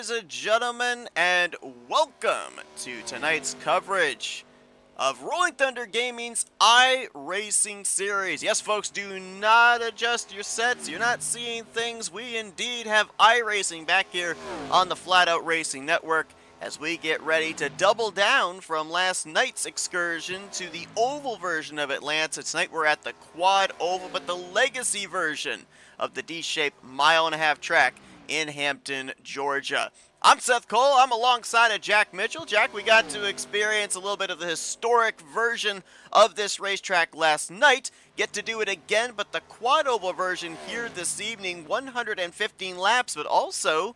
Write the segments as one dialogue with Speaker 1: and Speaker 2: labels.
Speaker 1: ladies and gentlemen, and welcome to tonight's coverage of Rolling Thunder Gaming's iRacing series. Yes, folks, do not adjust your sets. You're not seeing things. We indeed have iRacing back here on the Flatout Racing Network as we get ready to double down from last night's excursion to the oval version of Atlanta. Tonight we're at the quad oval, but the legacy version of the D-shaped mile-and-a-half track in Hampton, Georgia. I'm Seth Cole. I'm alongside of Jack Mitchell. Jack, we got to experience a little bit of the historic version of this racetrack last night. Get to do it again, but the quad oval version here this evening, 115 laps, but also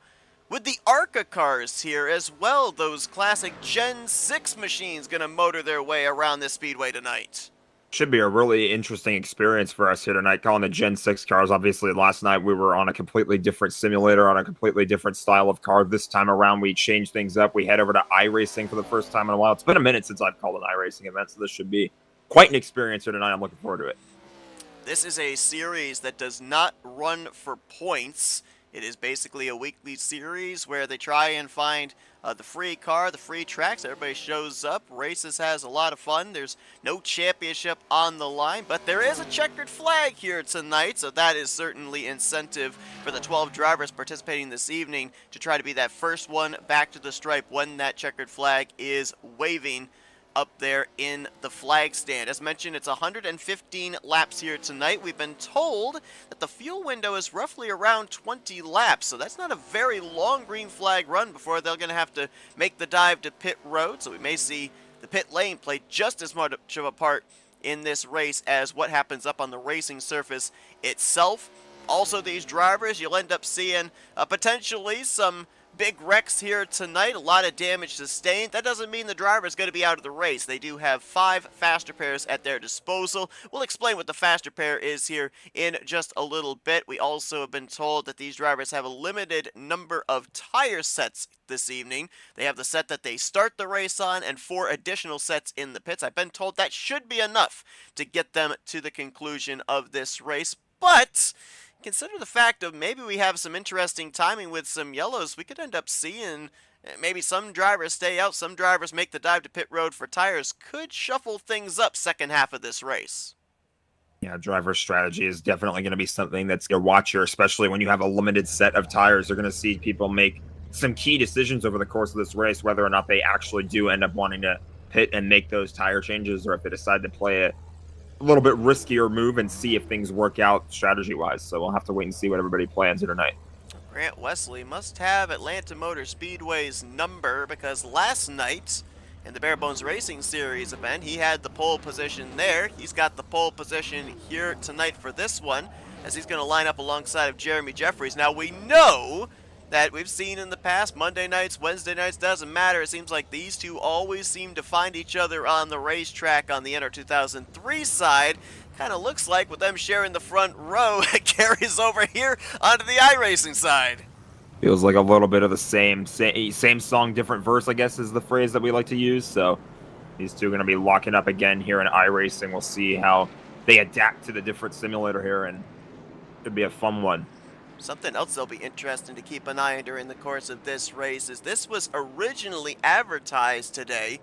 Speaker 1: with the ARCA cars here as well. Those classic Gen 6 machines going to motor their way around this speedway tonight.
Speaker 2: Should be a really interesting experience for us here tonight, calling the Gen 6 cars. Obviously, last night we were on a completely different simulator, on a completely different style of car. This time around, we changed things up. We head over to iRacing for the first time in a while. It's been a minute since I've called an iRacing event, so this should be quite an experience here tonight. I'm looking forward to it.
Speaker 1: This is a series that does not run for points. It is basically a weekly series where they try and find the free car, the free tracks. Everybody shows up, races, has a lot of fun. There's no championship on the line, but there is a checkered flag here tonight, so that is certainly incentive for the 12 drivers participating this evening to try to be that first one back to the stripe when that checkered flag is waving up there in the flag stand. As mentioned, it's 115 laps here tonight. We've been told that the fuel window is roughly around 20 laps, so that's not a very long green flag run before they're going to have to make the dive to pit road, so we may see the pit lane play just as much of a part in this race as what happens up on the racing surface itself. Also, these drivers, you'll end up seeing potentially some big wrecks here tonight, a lot of damage sustained. That doesn't mean the driver is going to be out of the race. They do have 5 faster pairs at their disposal. We'll explain what the faster pair is here in just a little bit. We also have been told that these drivers have a limited number of tire sets this evening. They have the set that they start the race on and 4 additional sets in the pits. I've been told that should be enough to get them to the conclusion of this race, but consider the fact of maybe we have some interesting timing with some yellows. We could end up seeing maybe some drivers stay out, some drivers make the dive to pit road for tires. Could shuffle things up second half of this race.
Speaker 2: Yeah, driver strategy is definitely going to be something that's going to watch here, especially when you have a limited set of tires. They're going to see people make some key decisions over the course of this race, whether or not they actually do end up wanting to pit and make those tire changes, or if they decide to play it a little bit riskier move and see if things work out strategy-wise. So we'll have to wait and see what everybody plans here tonight.
Speaker 1: Grant Wesley must have Atlanta Motor Speedway's number, because last night in the Bare Bones Racing Series event, he had the pole position there. He's got the pole position here tonight for this one, as he's going to line up alongside of Jeremy Jeffries. Now, we know that we've seen in the past, Monday nights, Wednesday nights, doesn't matter. It seems like these two always seem to find each other on the racetrack on the NR2003 side. Kind of looks like with them sharing the front row, it carries over here onto the iRacing side.
Speaker 2: Feels like a little bit of the same song, different verse, I guess is the phrase that we like to use. So these two are going to be locking up again here in iRacing. We'll see how they adapt to the different simulator here, and it could be a fun one.
Speaker 1: Something else that'll be interesting to keep an eye on during the course of this race is this was originally advertised today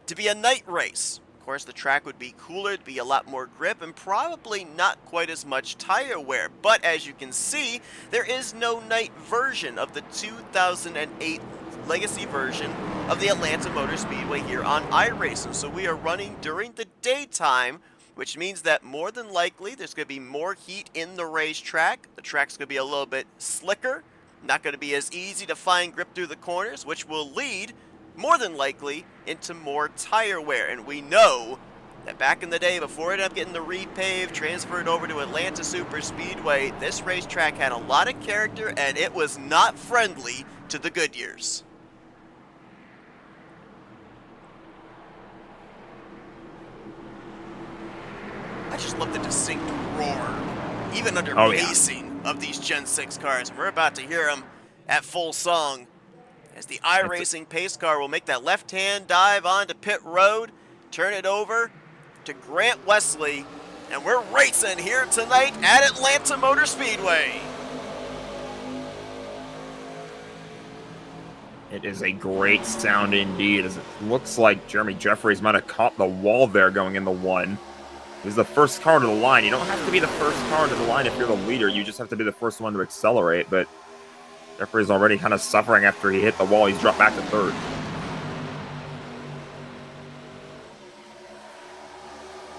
Speaker 1: to be a night race. Of course, the track would be cooler, it'd be a lot more grip, and probably not quite as much tire wear. But as you can see, there is no night version of the 2008 legacy version of the Atlanta Motor Speedway here on iRacing. So we are running during the daytime, which means that more than likely there's going to be more heat in the racetrack. The track's going to be a little bit slicker, not going to be as easy to find grip through the corners, which will lead, more than likely, into more tire wear. And we know that back in the day, before it ended up getting the repaved, transferred over to Atlanta Super Speedway, this racetrack had a lot of character, and it was not friendly to the Goodyears. I just love the distinct roar, even under pacing of these Gen 6 cars. And we're about to hear them at full song as the iRacing pace car will make that left-hand dive onto pit road, turn it over to Grant Wesley, and we're racing here tonight at Atlanta Motor Speedway.
Speaker 2: It is a great sound indeed, as it looks like Jeremy Jeffries might have caught the wall there going in the one. It was the first car to the line. You don't have to be the first car to the line if you're the leader. You just have to be the first one to accelerate, but Jeffries already kind of suffering after he hit the wall. He's dropped back to third.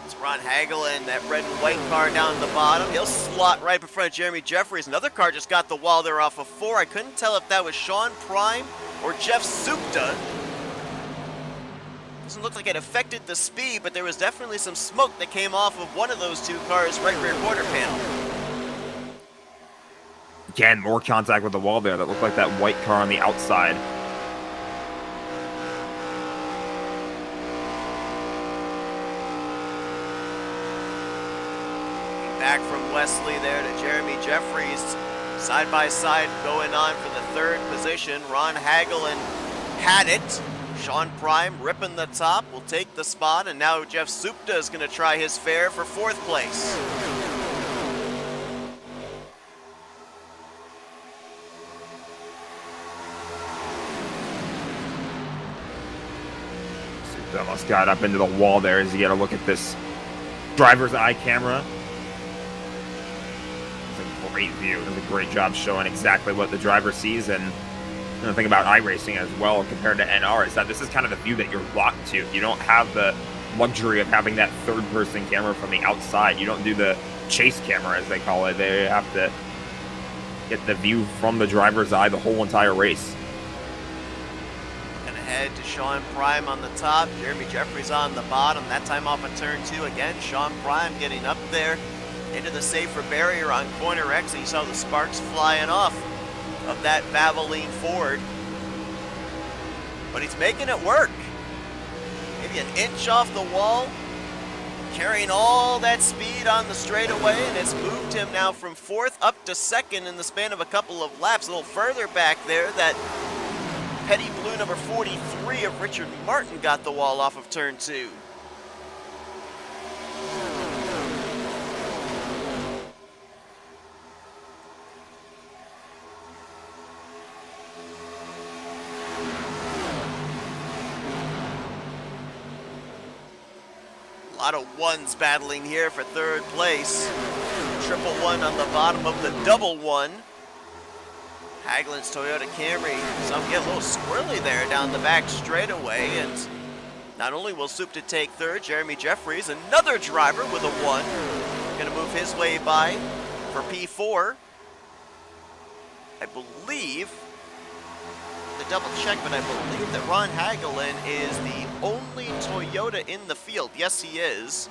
Speaker 1: It's Ron Hagelin, that red and white car down the bottom. He'll slot right in front of Jeremy Jeffries. Another car just got the wall there off of 4. I couldn't tell if that was Sean Prime or Jeff Supta. Doesn't look like it affected the speed, but there was definitely some smoke that came off of one of those two cars' right rear quarter panel.
Speaker 2: Again, more contact with the wall there. That looked like that white car on the outside.
Speaker 1: Back from Wesley there to Jeremy Jeffries. Side by side going on for the 3rd position. Ron Hagelin had it. Sean Prime ripping the top will take the spot, and now Jeff Supta is going to try his fare for 4th place.
Speaker 2: Supta almost got up into the wall there as you get a look at this driver's eye camera. It's a great view. It does a great job showing exactly what the driver sees, and the thing about iRacing as well compared to NR is that this is kind of the view that you're locked to. You don't have the luxury of having that third-person camera from the outside. You don't do the chase camera, as they call it. They have to get the view from the driver's eye the whole entire race.
Speaker 1: And ahead to Sean Prime on the top. Jeremy Jeffries on the bottom. That time off of turn 2 again. Sean Prime getting up there into the safer barrier on corner X. And you saw the sparks flying off of that Valvoline Ford, but he's making it work. Maybe an inch off the wall, carrying all that speed on the straightaway, and it's moved him now from 4th up to 2nd in the span of a couple of laps. A little further back there, that petty blue number 43 of Richard Martin got the wall off of turn 2. A lot of ones battling here for 3rd place. 111 on the bottom of the double one. Hagelin's Toyota Camry. Some get a little squirrely there down the back straightaway. And not only will Supta take 3rd, Jeremy Jeffries, another driver with a 1. Going to move his way by for P4. I believe, to double check, but I believe that Ron Hagelin is the only Toyota in the field. Yes, he is.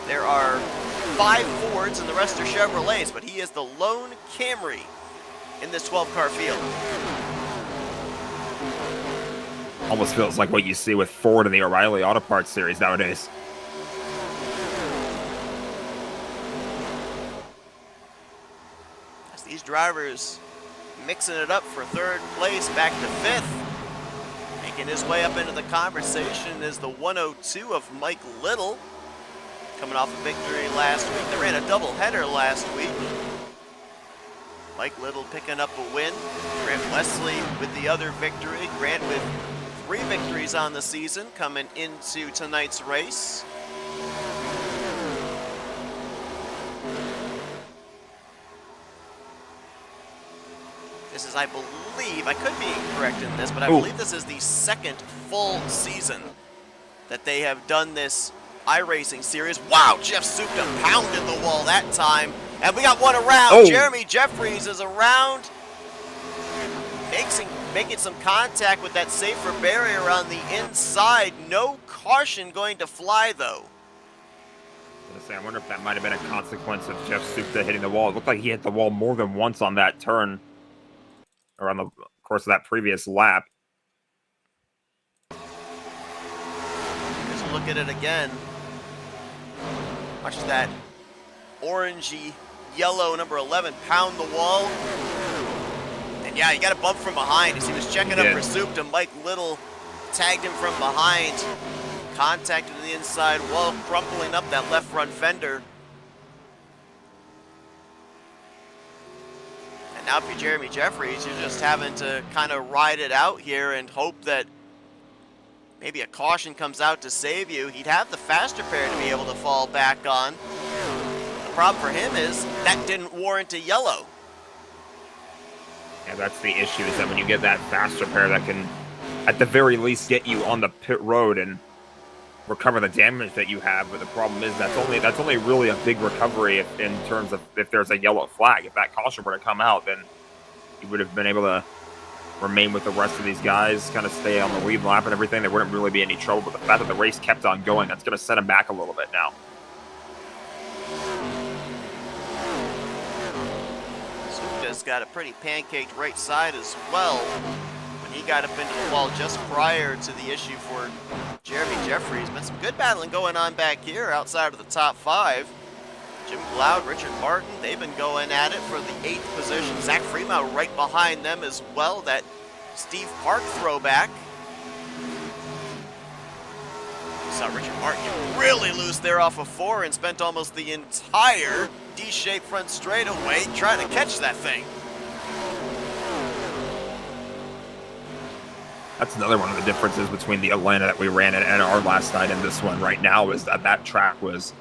Speaker 1: There are 5 Fords and the rest are Chevrolets, but he is the lone Camry in this 12-car field.
Speaker 2: Almost feels like what you see with Ford in the O'Reilly Auto Parts series nowadays.
Speaker 1: As these drivers mixing it up for 3rd place, back to 5th. Making his way up into the conversation is the 102 of Mike Little. Coming off a victory last week. They ran a doubleheader last week. Mike Little picking up a win. Grant Wesley with the other victory. Grant with 3 victories on the season coming into tonight's race. This is, I believe, I could be incorrect in this, but I believe this is the 2nd full season that they have done this iRacing series. Wow, Jeff Supta pounded the wall that time. And we got one around. Jeremy Jeffries is around. Making some contact with that safer barrier on the inside. No caution going to fly, though.
Speaker 2: I wonder if that might have been a consequence of Jeff Supta hitting the wall. It looked like he hit the wall more than once on that turn, or on the course of that previous lap.
Speaker 1: Here's a look at it again. Watch that orangey yellow number 11 pound the wall. And yeah, you got a bump from behind as he was checking up for Supta. Mike Little tagged him from behind. Contacted the inside wall, crumpling up that left front fender. And now if you're Jeremy Jeffries, you're just having to kind of ride it out here and hope that maybe a caution comes out to save you. He'd have the faster pair to be able to fall back on. The problem for him is that didn't warrant a yellow.
Speaker 2: Yeah, that's the issue, is that when you get that faster pair that can, at the very least, get you on the pit road and recover the damage that you have. But the problem is that's only really a big recovery in terms of if there's a yellow flag. If that caution were to come out, then you would have been able to remain with the rest of these guys, kind of stay on the lead lap and everything. There wouldn't really be any trouble. But the fact that the race kept on going, that's going to set him back a little bit now.
Speaker 1: Suka's got a pretty pancaked right side as well. When he got up into the wall just prior to the issue for Jeremy Jeffries. Been some good battling going on back here outside of the top 5. Jim Cloud, Richard Martin, they've been going at it for the 8th position. Zach Freeman right behind them as well. That Steve Park throwback. Saw Richard Martin get really loose there off of 4 and spent almost the entire D-shaped front straightaway trying to catch that thing.
Speaker 2: That's another one of the differences between the Atlanta that we ran at and our last night and this one right now, is that that track was,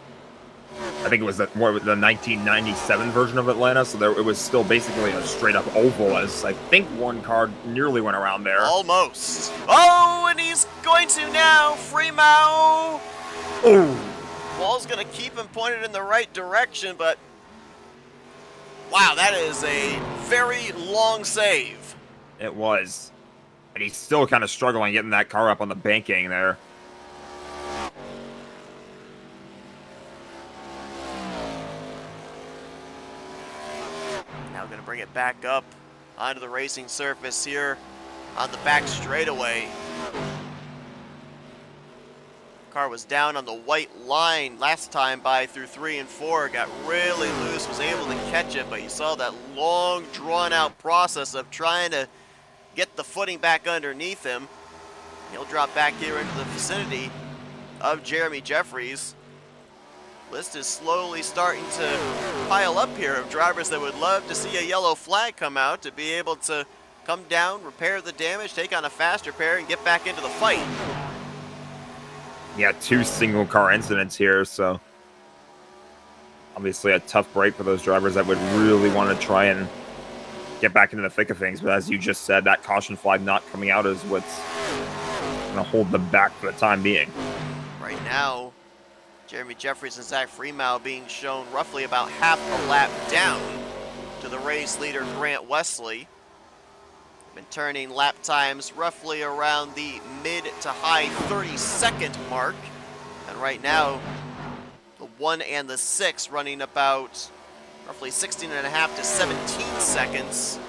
Speaker 2: I think it was the 1997 version of Atlanta, so it was still basically a straight-up oval, as I think one car nearly went around there.
Speaker 1: Almost. Oh, and he's going to now. Freeman.
Speaker 2: Ooh.
Speaker 1: Wall's going to keep him pointed in the right direction, but wow, that is a very long save.
Speaker 2: It was. And he's still kind of struggling getting that car up on the banking there.
Speaker 1: Now going to bring it back up onto the racing surface here on the back straightaway. Car was down on the white line last time by through 3 and 4. Got really loose, was able to catch it, but you saw that long, drawn-out process of trying to get the footing back underneath him. He'll drop back here into the vicinity of Jeremy Jeffries. List is slowly starting to pile up here of drivers that would love to see a yellow flag come out to be able to come down, repair the damage, take on a faster pair, and get back into the fight.
Speaker 2: Yeah, 2 single car incidents here, so obviously a tough break for those drivers that would really want to try and get back into the thick of things. But as you just said, that caution flag not coming out is what's going to hold them back for the time being.
Speaker 1: Right now, Jeremy Jeffries and Zach Freeman being shown roughly about half a lap down to the race leader Grant Wesley. Been turning lap times roughly around the mid to high 30-second mark. And right now, the 1 and the 6 running about roughly 16.5 to 17 seconds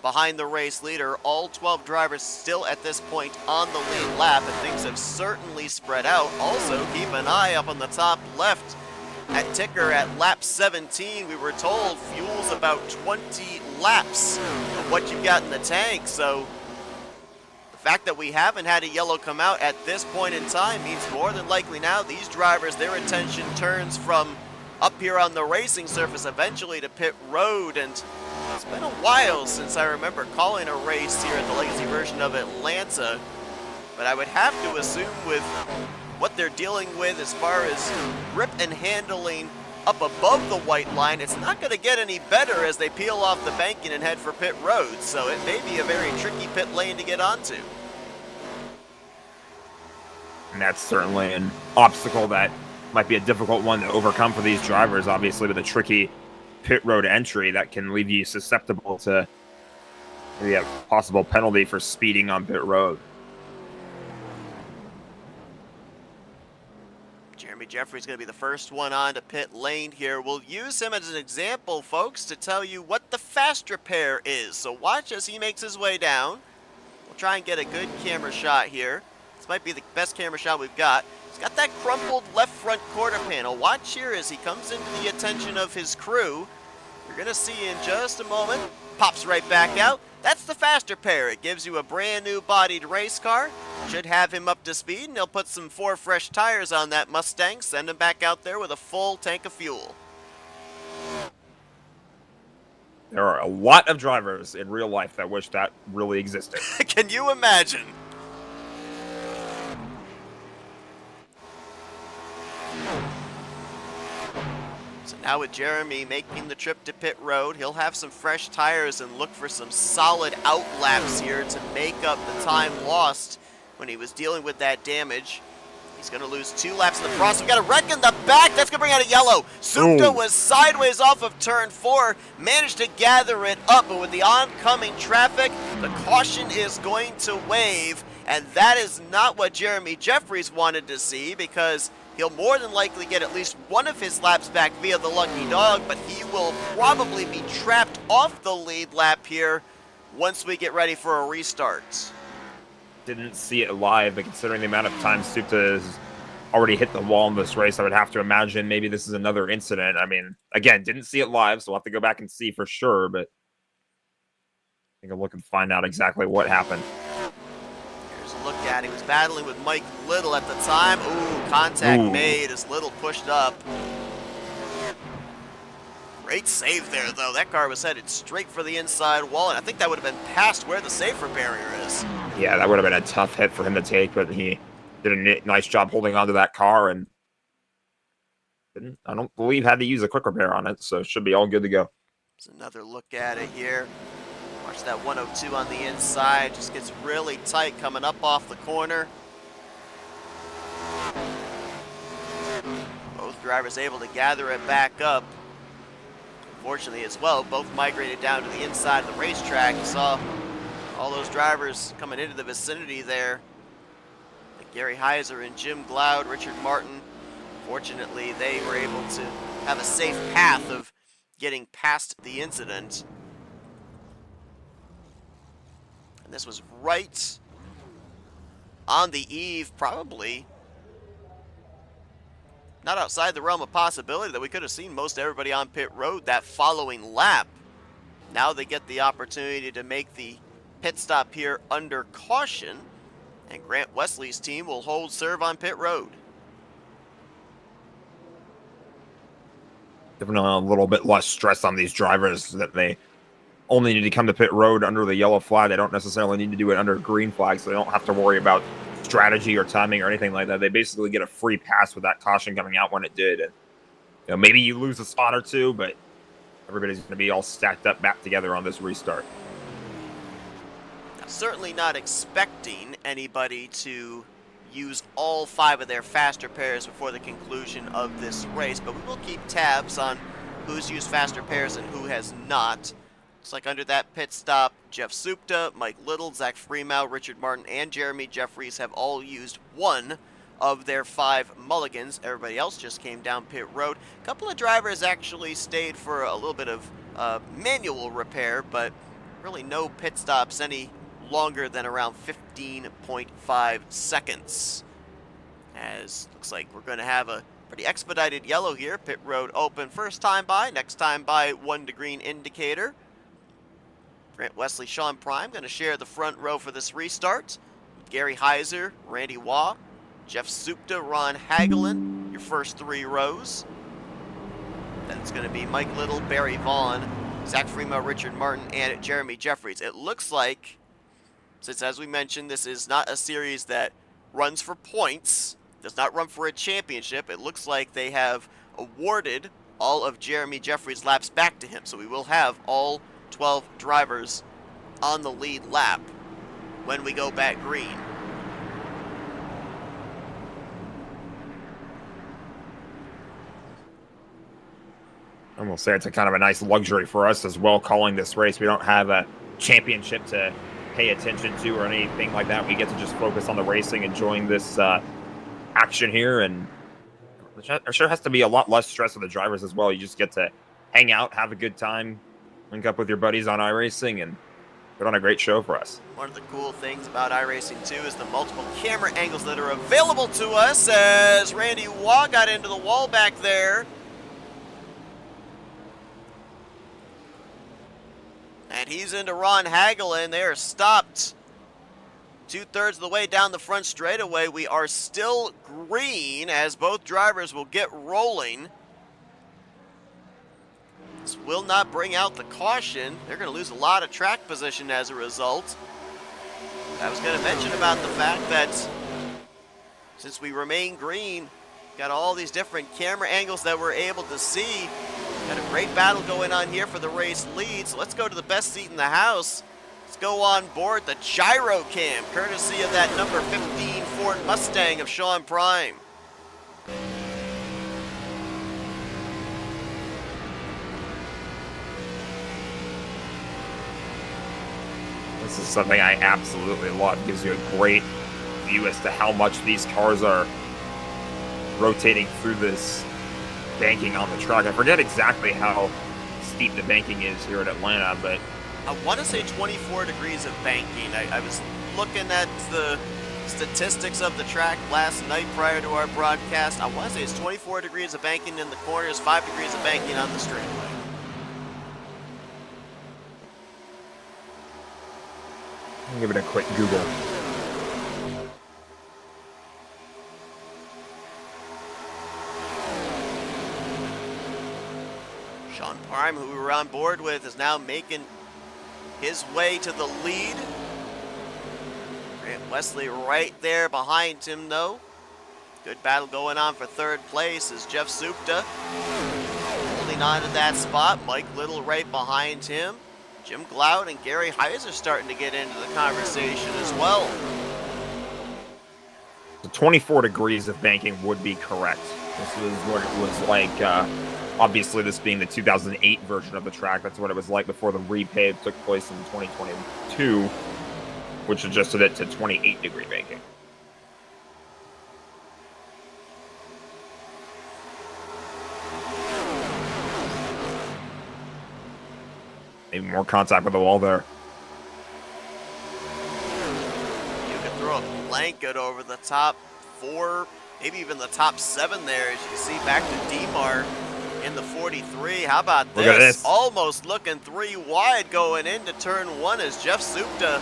Speaker 1: behind the race leader. All 12 drivers still at this point on the lead lap, and things have certainly spread out. Also, keep an eye up on the top left at ticker at lap 17. We were told fuel's about 20 laps of what you've got in the tank, so the fact that we haven't had a yellow come out at this point in time means more than likely now these drivers, their attention turns from up here on the racing surface eventually to pit road. And it's been a while since I remember calling a race here at the legacy version of Atlanta, but I would have to assume with what they're dealing with as far as grip and handling up above the white line, it's not going to get any better as they peel off the banking and head for pit road, so it may be a very tricky pit lane to get onto.
Speaker 2: And that's certainly an obstacle that might be a difficult one to overcome for these drivers, obviously, with a tricky pit road entry that can leave you susceptible to maybe a possible penalty for speeding on pit road.
Speaker 1: Jeremy Jeffries going to be the first one on to pit lane here. We'll use him as an example, folks, to tell you what the faster pair is. So watch as he makes his way down. We'll try and get a good camera shot here. This might be the best camera shot we've got. He's got that crumpled left front quarter panel. Watch here as he comes into the attention of his crew. You're going to see in just a moment. Pops right back out. That's the faster pair. It gives you a brand new bodied race car. Should have him up to speed, and they'll put some 4 fresh tires on that Mustang, send him back out there with a full tank of fuel.
Speaker 2: There are a lot of drivers in real life that wish that really existed.
Speaker 1: Can you imagine? So now with Jeremy making the trip to pit road, he'll have some fresh tires and look for some solid out laps here to make up the time lost when he was dealing with that damage. He's going to lose 2 laps in the front. So we got a wreck in the back. That's going to bring out a yellow. Supta was sideways off of turn 4, managed to gather it up, but with the oncoming traffic, the caution is going to wave, and that is not what Jeremy Jeffries wanted to see, because he'll more than likely get at least one of his laps back via the lucky dog, but he will probably be trapped off the lead lap here once we get ready for a restart.
Speaker 2: Didn't see it live, but considering the amount of time Supta has already hit the wall in this race, I would have to imagine maybe this is another incident. I mean, again, didn't see it live, so we'll have to go back and see for sure, but take a look and find out exactly what happened.
Speaker 1: Here's a look at it. He was battling with Mike Little at the time. Ooh, contact made as Little pushed up. Great save there, though. That car was headed straight for the inside wall, and I think that would have been past where the safer barrier is.
Speaker 2: Yeah, that would have been a tough hit for him to take, but he did a nice job holding onto that car, and I don't believe had to use a quick repair on it, so it should be all good to go.
Speaker 1: There's another look at it here. Watch that 102 on the inside. Just gets really tight coming up off the corner. Both drivers able to gather it back up. Unfortunately as well, both migrated down to the inside of the racetrack. You saw all those drivers coming into the vicinity there. Like Gary Heiser and Jim Glaude, Richard Martin. Fortunately, they were able to have a safe path of getting past the incident. And this was right on the eve, probably not outside the realm of possibility, that we could have seen most everybody on pit road that following lap. Now they get the opportunity to make the pit stop here under caution, and Grant Wesley's team will hold serve on pit road.
Speaker 2: Giving a little bit less stress on these drivers that they only need to come to pit road under the yellow flag. They don't necessarily need to do it under a green flag, so they don't have to worry about strategy or timing or anything like that. They basically get a free pass with that caution coming out when it did. And, maybe you lose a spot or two, but everybody's going to be all stacked up back together on this restart.
Speaker 1: Now, certainly not expecting anybody to use all 5 of their faster pairs before the conclusion of this race, but we will keep tabs on who's used faster pairs and who has not. Looks like under that pit stop, Jeff Supta, Mike Little, Zach Freemow, Richard Martin, and Jeremy Jeffries have all used 1 of their 5 mulligans. Everybody else just came down pit road. A couple of drivers actually stayed for a little bit of manual repair, but really no pit stops any longer than around 15.5 seconds. As looks like we're going to have a pretty expedited yellow here. Pit road open first time by, next time by 1 to green indicator. Grant Wesley, Sean Prime going to share the front row for this restart. Gary Heiser, Randy Waugh, Jeff Supta, Ron Hagelin, your first 3 rows. Then it's going to be Mike Little, Barry Vaughn, Zach Freemow, Richard Martin, and Jeremy Jeffries. It looks like, since as we mentioned, this is not a series that runs for points, does not run for a championship, it looks like they have awarded all of Jeremy Jeffries' laps back to him. So we will have all 12 drivers on the lead lap when we go back green.
Speaker 2: I'm going to say it's a kind of a nice luxury for us as well calling this race. We don't have a championship to pay attention to or anything like that. We get to just focus on the racing, enjoying this action here, and there sure has to be a lot less stress on the drivers as well. You just get to hang out, have a good time, link up with your buddies on iRacing, and put on a great show for us.
Speaker 1: One of the cool things about iRacing, too, is the multiple camera angles that are available to us, as Randy Waugh got into the wall back there. And he's into Ron Hagelin. They are stopped 2/3 of the way down the front straightaway. We are still green as both drivers will get rolling. This will not bring out the caution. They're going to lose a lot of track position as a result. I was going to mention about the fact that since we remain green, got all these different camera angles that we're able to see. Got a great battle going on here for the race lead. So let's go to the best seat in the house. Let's go on board the gyro cam, courtesy of that number 15 Ford Mustang of Sean Prime.
Speaker 2: This is something I absolutely love. It gives you a great view as to how much these cars are rotating through this banking on the track. I forget exactly how steep the banking is here at Atlanta, but
Speaker 1: I want to say 24 degrees of banking. I was looking at the statistics of the track last night prior to our broadcast. I want to say it's 24 degrees of banking in the corners, 5 degrees of banking on the straightaway.
Speaker 2: I'll give it a quick Google.
Speaker 1: Sean Prime, who we were on board with, is now making his way to the lead. Grant Wesley right there behind him, though. Good battle going on for third place as Jeff Supta holding on to that spot. Mike Little right behind him. Jim Gloud and Gary Heiser starting to get into the conversation as well.
Speaker 2: The 24 degrees of banking would be correct. This was what it was like. Obviously, this being the 2008 version of the track, that's what it was like before the repave took place in 2022, which adjusted it to 28-degree banking. Maybe more contact with the wall there.
Speaker 1: You could throw a blanket over the top 4, maybe even the top 7 there. As you can see, back to Demar in the 43. How about this?
Speaker 2: Look at this.
Speaker 1: Almost looking 3 wide going into turn 1 as Jeff Supta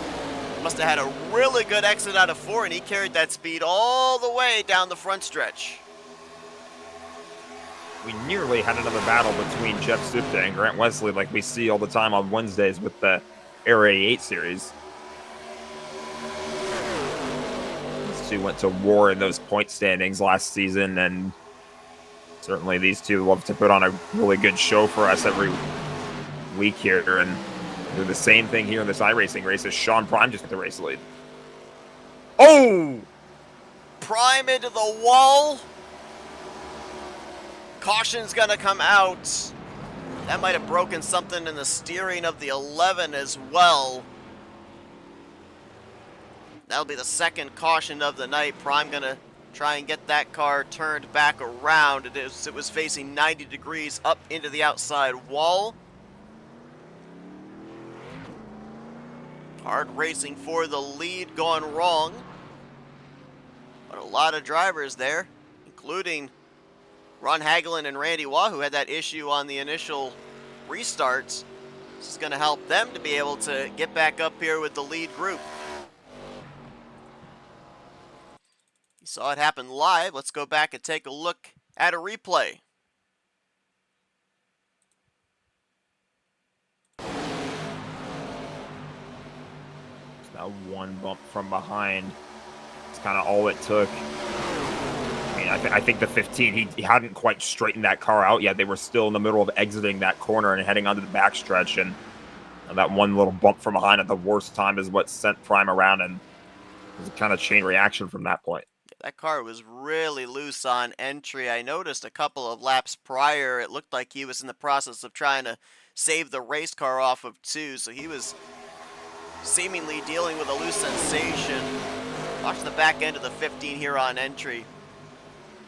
Speaker 1: must have had a really good exit out of 4, and he carried that speed all the way down the front stretch.
Speaker 2: We nearly had another battle between Jeff Supta and Grant Wesley like we see all the time on Wednesdays with the Air 88 series. These two went to war in those point standings last season, and certainly these two love to put on a really good show for us every week here, and do the same thing here in this iRacing race as Sean Prime just got the race lead. Oh!
Speaker 1: Prime into the wall. Caution's gonna come out. That might have broken something in the steering of the 11 as well. That'll be the second caution of the night. Prime gonna try and get that car turned back around. It was facing 90 degrees up into the outside wall. Hard racing for the lead gone wrong. But a lot of drivers there, including Ron Hagelin and Randy Waugh, who had that issue on the initial restarts. This is going to help them to be able to get back up here with the lead group. You saw it happen live. Let's go back and take a look at a replay.
Speaker 2: It's now one bump from behind. It's kind of all it took. I think the 15, he hadn't quite straightened that car out yet. They were still in the middle of exiting that corner and heading onto the backstretch, and that one little bump from behind at the worst time is what sent Prime around, and it was a kind of chain reaction from that point.
Speaker 1: That car was really loose on entry. I noticed a couple of laps prior, it looked like he was in the process of trying to save the race car off of 2, so he was seemingly dealing with a loose sensation. Watch the back end of the 15 here on entry.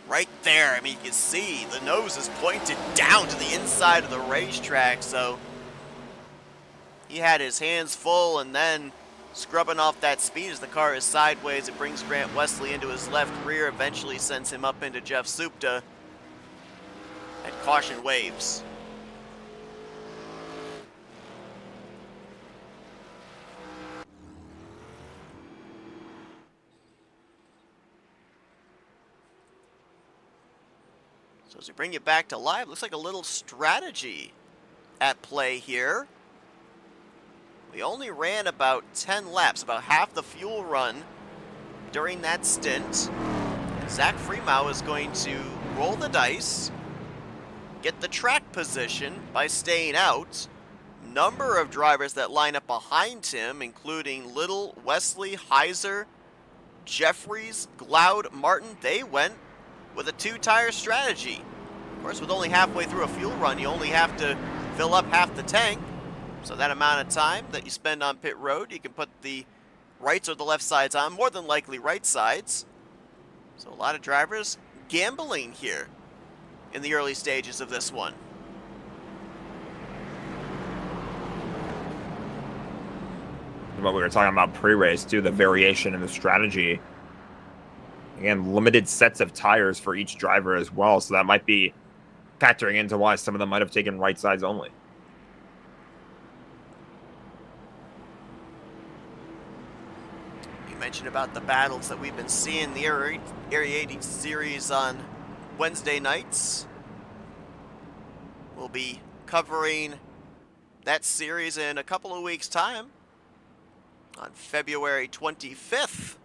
Speaker 1: Right there, I mean, you can see the nose is pointed down to the inside of the racetrack, so he had his hands full, and then scrubbing off that speed as the car is sideways. It brings Grant Wesley into his left rear, eventually sends him up into Jeff Supta, and caution waves. So as we bring you back to live, looks like a little strategy at play here. We only ran about 10 laps, about half the fuel run during that stint. And Zach Freemow is going to roll the dice, get the track position by staying out. Number of drivers that line up behind him, including Little, Wesley, Heiser, Jeffries, Gloud, Martin, they went with a two-tire strategy. Of course, with only halfway through a fuel run, you only have to fill up half the tank. So that amount of time that you spend on pit road, you can put the rights or the left sides on, more than likely right sides. So a lot of drivers gambling here in the early stages of this one.
Speaker 2: What we were talking about pre-race too, the variation in the strategy. Again, limited sets of tires for each driver as well, so that might be factoring into why some of them might have taken right sides only.
Speaker 1: You mentioned about the battles that we've been seeing in the Area 80 series on Wednesday nights. We'll be covering that series in a couple of weeks' time on February 25th.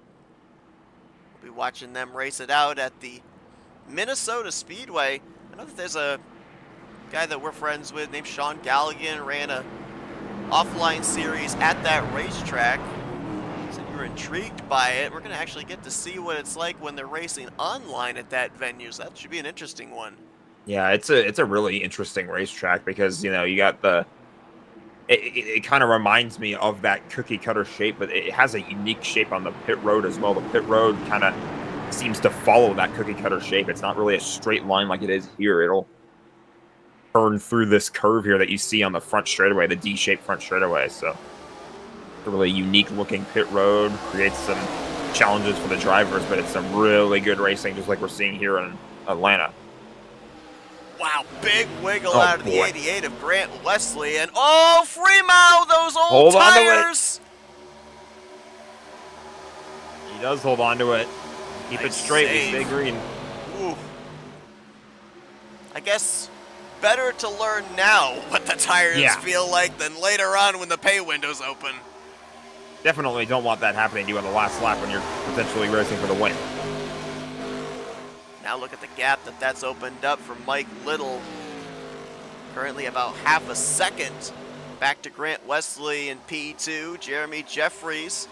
Speaker 1: We'll be watching them race it out at the Minnesota Speedway. I know that there's a guy that we're friends with named Sean Galligan, ran a offline series at that racetrack. So you're intrigued by it. We're going to actually get to see what it's like when they're racing online at that venue. So that should be an interesting one.
Speaker 2: Yeah, it's a really interesting racetrack because, you know, you got the it kind of reminds me of that cookie cutter shape, but it has a unique shape on the pit road as well. The pit road kind of seems to follow that cookie cutter shape. It's not really a straight line like it is here. It'll burn through this curve here that you see on the front straightaway, the D-shaped front straightaway. So it's a really unique looking pit road, creates some challenges for the drivers, but it's some really good racing, just like we're seeing here in Atlanta.
Speaker 1: Wow, big wiggle out of the 88 of Grant Wesley, and oh, Freemow, those old tires!
Speaker 2: He does hold on to it. Keep it straight, we stay green.
Speaker 1: Ooh. I guess better to learn now what the tires feel like than later on when the pay window's open.
Speaker 2: Definitely don't want that happening to you on the last lap when you're potentially racing for the win.
Speaker 1: Now look at the gap that's opened up for Mike Little. Currently about half a second back to Grant Wesley in P2. Jeremy Jeffries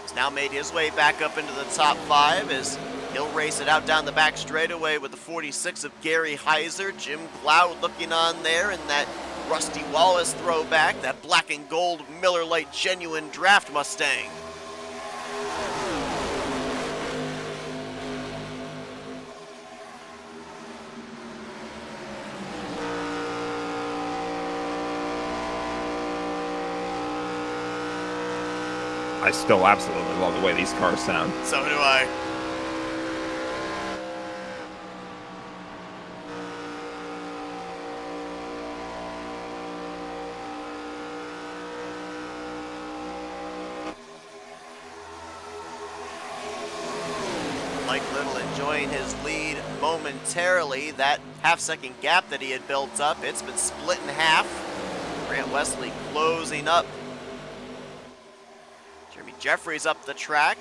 Speaker 1: has now made his way back up into the top 5 as he'll race it out down the back straightaway with the 46 of Gary Heiser. Jim Cloud looking on there in that Rusty Wallace throwback, that black and gold Miller Lite genuine draft Mustang.
Speaker 2: I still absolutely love the way these cars sound.
Speaker 1: So do I. Mike Little enjoying his lead momentarily. That half-second gap that he had built up, it's been split in half. Grant Wesley closing up. Jeremy Jeffries up the track.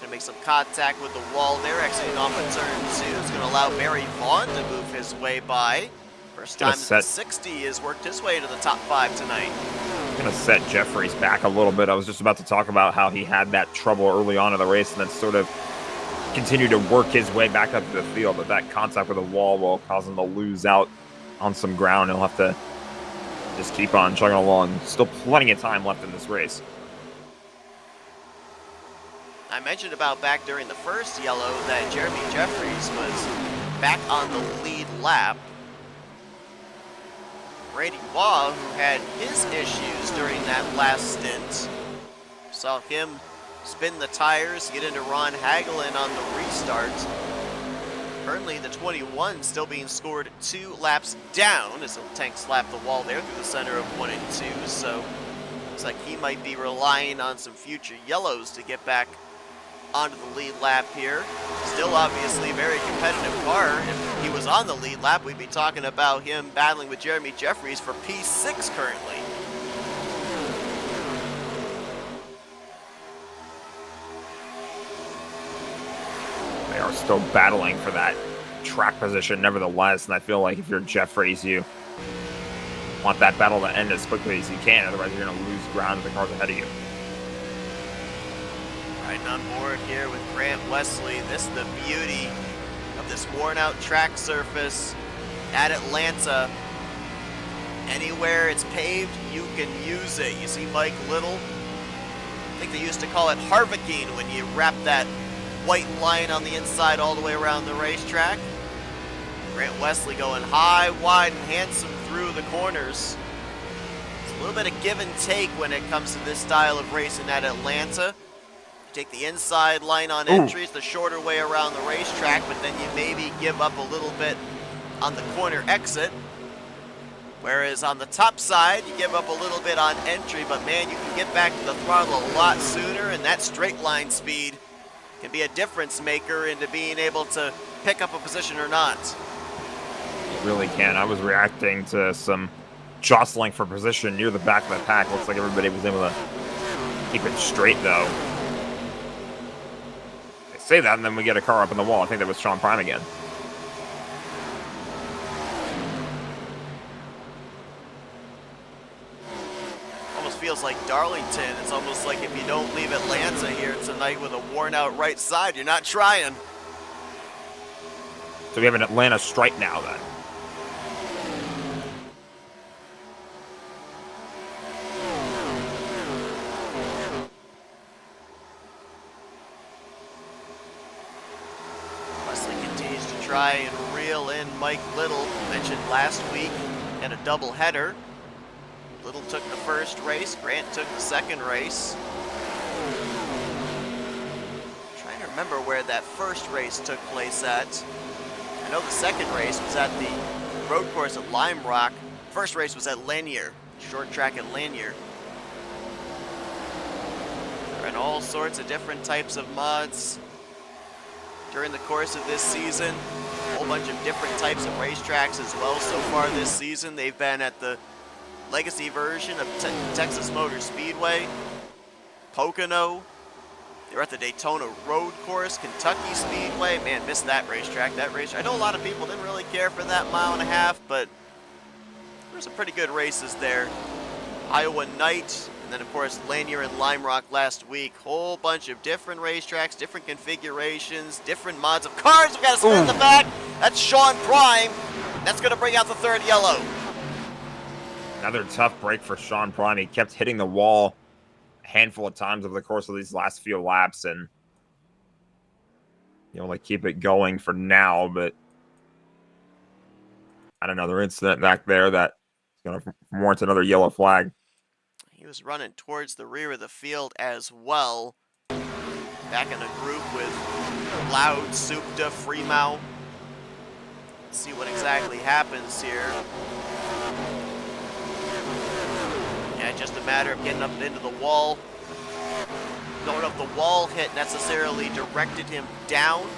Speaker 1: Gonna make some contact with the wall there, exiting off of turn 2. It's gonna allow Barry Vaughn to move his way by. First time that the 60 has worked his way to the top 5 tonight.
Speaker 2: Gonna set Jeffries back a little bit. I was just about to talk about how he had that trouble early on in the race and then sort of continued to work his way back up to the field, but that contact with the wall will cause him to lose out on some ground. He'll have to just keep on chugging along. Still plenty of time left in this race.
Speaker 1: I mentioned about back during the first yellow that Jeremy Jeffries was back on the lead lap. Brady Waugh, who had his issues during that last stint, saw him spin the tires, get into Ron Hagelin on the restart. Currently the 21 still being scored 2 laps down as the tank slapped the wall there through the center of 1 and 2. So looks like he might be relying on some future yellows to get back onto the lead lap here. Still obviously very competitive car. If he was on the lead lap, we'd be talking about him battling with Jeremy Jeffries for P6 currently.
Speaker 2: They are still battling for that track position nevertheless, and I feel like if you're Jeffries, you want that battle to end as quickly as you can, otherwise you're going to lose ground with the cars ahead of you.
Speaker 1: Riding on board here with Grant Wesley. This is the beauty of this worn out track surface at Atlanta. Anywhere it's paved, you can use it. You see Mike Little, I think they used to call it Harviking when you wrap that white line on the inside all the way around the racetrack. Grant Wesley going high, wide, and handsome through the corners. It's a little bit of give and take when it comes to this style of racing at Atlanta. You take the inside line on entries, the shorter way around the racetrack, but then you maybe give up a little bit on the corner exit. Whereas on the top side, you give up a little bit on entry, but man, you can get back to the throttle a lot sooner, and that straight line speed can be a difference maker into being able to pick up a position or not.
Speaker 2: It really can. I was reacting to some jostling for position near the back of the pack. Looks like everybody was able to keep it straight, though. They say that, and then we get a car up in the wall. I think that was Sean Prime again.
Speaker 1: Almost feels like Darlington. It's almost like if you don't leave Atlanta here tonight with a worn-out right side, you're not trying.
Speaker 2: So we have an Atlanta stripe now, then.
Speaker 1: Try and reel in Mike Little. Mentioned last week in a double header. Little took the first race, Grant took the second race. Trying to remember where that first race took place at. I know the second race was at the road course at Lime Rock. First race was at Lanier, short track at Lanier. There are all sorts of different types of mods during the course of this season. A whole bunch of different types of racetracks as well. So far this season, they've been at the Legacy version of Texas Motor Speedway, Pocono. They're at the Daytona Road Course, Kentucky Speedway. Man, missed that racetrack. I know a lot of people didn't really care for that mile and a half, but there were some pretty good races there. Iowa Night, and then of course Lanier and Lime Rock last week. Whole bunch of different racetracks, different configurations, different mods of cars. We've got a spin in the back. That's Sean Prime. That's going to bring out the third yellow.
Speaker 2: Another tough break for Sean Prime. He kept hitting the wall a handful of times over the course of these last few laps, and you know, like keep it going for now. But had another incident back there that is going to warrant another yellow flag.
Speaker 1: He was running towards the rear of the field as well. Back in a group with Loud, Supta, Fremau. Let's see what exactly happens here. Yeah, just a matter of getting up into the wall. Don't know if the wall hit necessarily directed him down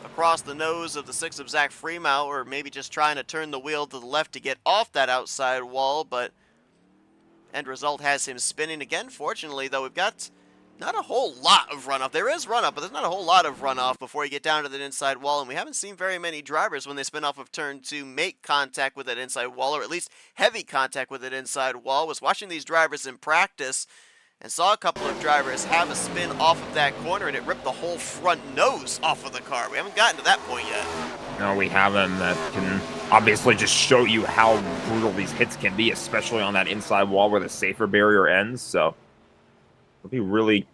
Speaker 1: across the nose of the 6 of Zach Fremau, or maybe just trying to turn the wheel to the left to get off that outside wall, but end result has him spinning again. Fortunately, though, we've got not a whole lot of runoff. There is runoff, but there's not a whole lot of runoff before you get down to that inside wall, and we haven't seen very many drivers when they spin off of turn 2 make contact with that inside wall, or at least heavy contact with that inside wall. Was watching these drivers in practice and saw a couple of drivers have a spin off of that corner, and it ripped the whole front nose off of the car. We haven't gotten to that point yet.
Speaker 2: No, we haven't. That can obviously just show you how brutal these hits can be, especially on that inside wall where the safer barrier ends. So it'll be really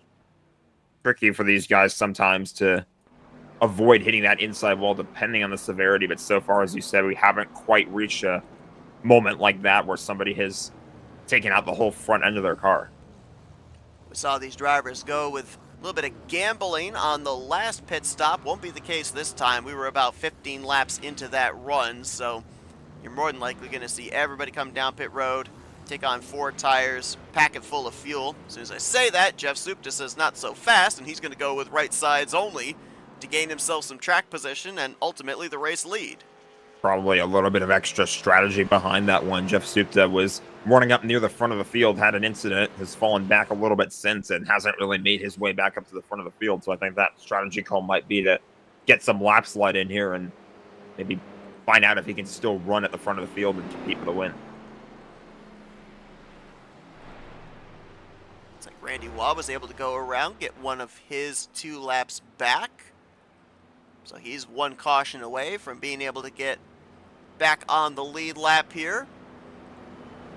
Speaker 2: tricky for these guys sometimes to avoid hitting that inside wall depending on the severity. But so far, as you said, we haven't quite reached a moment like that where somebody has taken out the whole front end of their car.
Speaker 1: We saw these drivers go with a little bit of gambling on the last pit stop. Won't be the case this time. We were about 15 laps into that run, so you're more than likely going to see everybody come down pit road take on 4 tires, pack it full of fuel. As soon as I say that, Jeff Supta says not so fast, and he's going to go with right sides only to gain himself some track position and ultimately the race lead.
Speaker 2: Probably a little bit of extra strategy behind that one. Jeff Supta was running up near the front of the field, had an incident, has fallen back a little bit since, and hasn't really made his way back up to the front of the field. So I think that strategy call might be to get some lap slide in here and maybe find out if he can still run at the front of the field and compete for the win.
Speaker 1: It's like Randy Waugh was able to go around, get one of his 2 laps back. So he's 1 caution away from being able to get back on the lead lap here.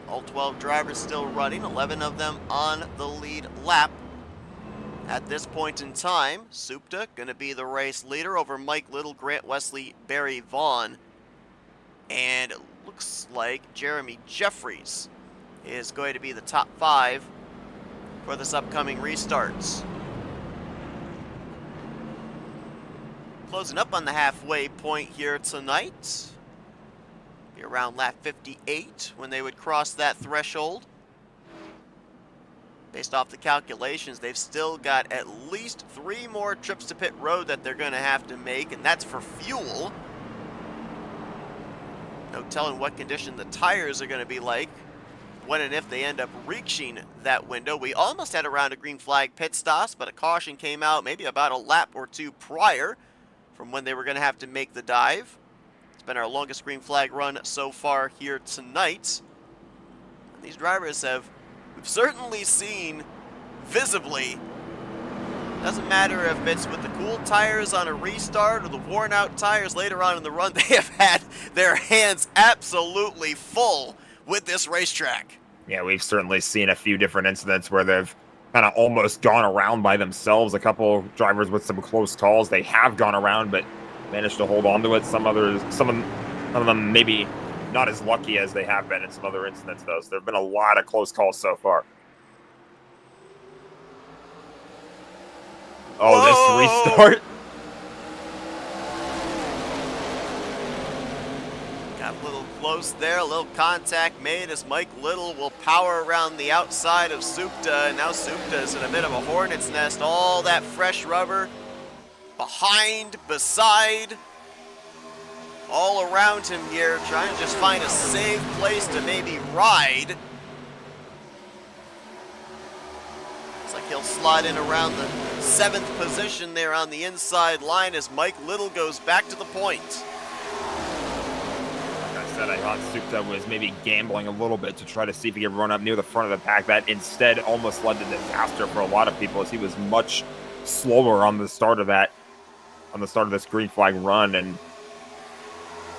Speaker 1: All 12 drivers still running, 11 of them on the lead lap. At this point in time, Supta going to be the race leader over Mike Little, Grant Wesley, Barry Vaughn. And it looks like Jeremy Jeffries is going to be the top 5 for this upcoming restarts. Closing up on the halfway point here tonight. Be around lap 58 when they would cross that threshold. Based off the calculations, they've still got at least 3 more trips to pit road that they're going to have to make, and that's for fuel. No telling what condition the tires are going to be like when and if they end up reaching that window. We almost had a round of green flag pit stops, but a caution came out maybe about a lap or 2 prior from when they were going to have to make the dive. It's been our longest green flag run so far here tonight. And these drivers we've certainly seen visibly, doesn't matter if it's with the cool tires on a restart or the worn out tires later on in the run, they have had their hands absolutely full with this racetrack.
Speaker 2: Yeah, we've certainly seen a few different incidents where they've kind of almost gone around by themselves. A couple drivers with some close calls, they have gone around but managed to hold on to it. Some of them maybe not as lucky as they have been in some other incidents, though. So there have been a lot of close calls so far. Oh, whoa! This restart.
Speaker 1: Got a little close there, a little contact made as Mike Little will power around the outside of Supta, and now Supta's in a bit of a hornet's nest. All that fresh rubber behind, beside, all around him here, trying to just find a safe place to maybe ride. Looks like he'll slide in around the 7th position there on the inside line as Mike Little goes back to the point.
Speaker 2: I thought Supta was maybe gambling a little bit to try to see if he could run up near the front of the pack. That instead almost led to disaster for a lot of people, as he was much slower on the start of this green flag run, and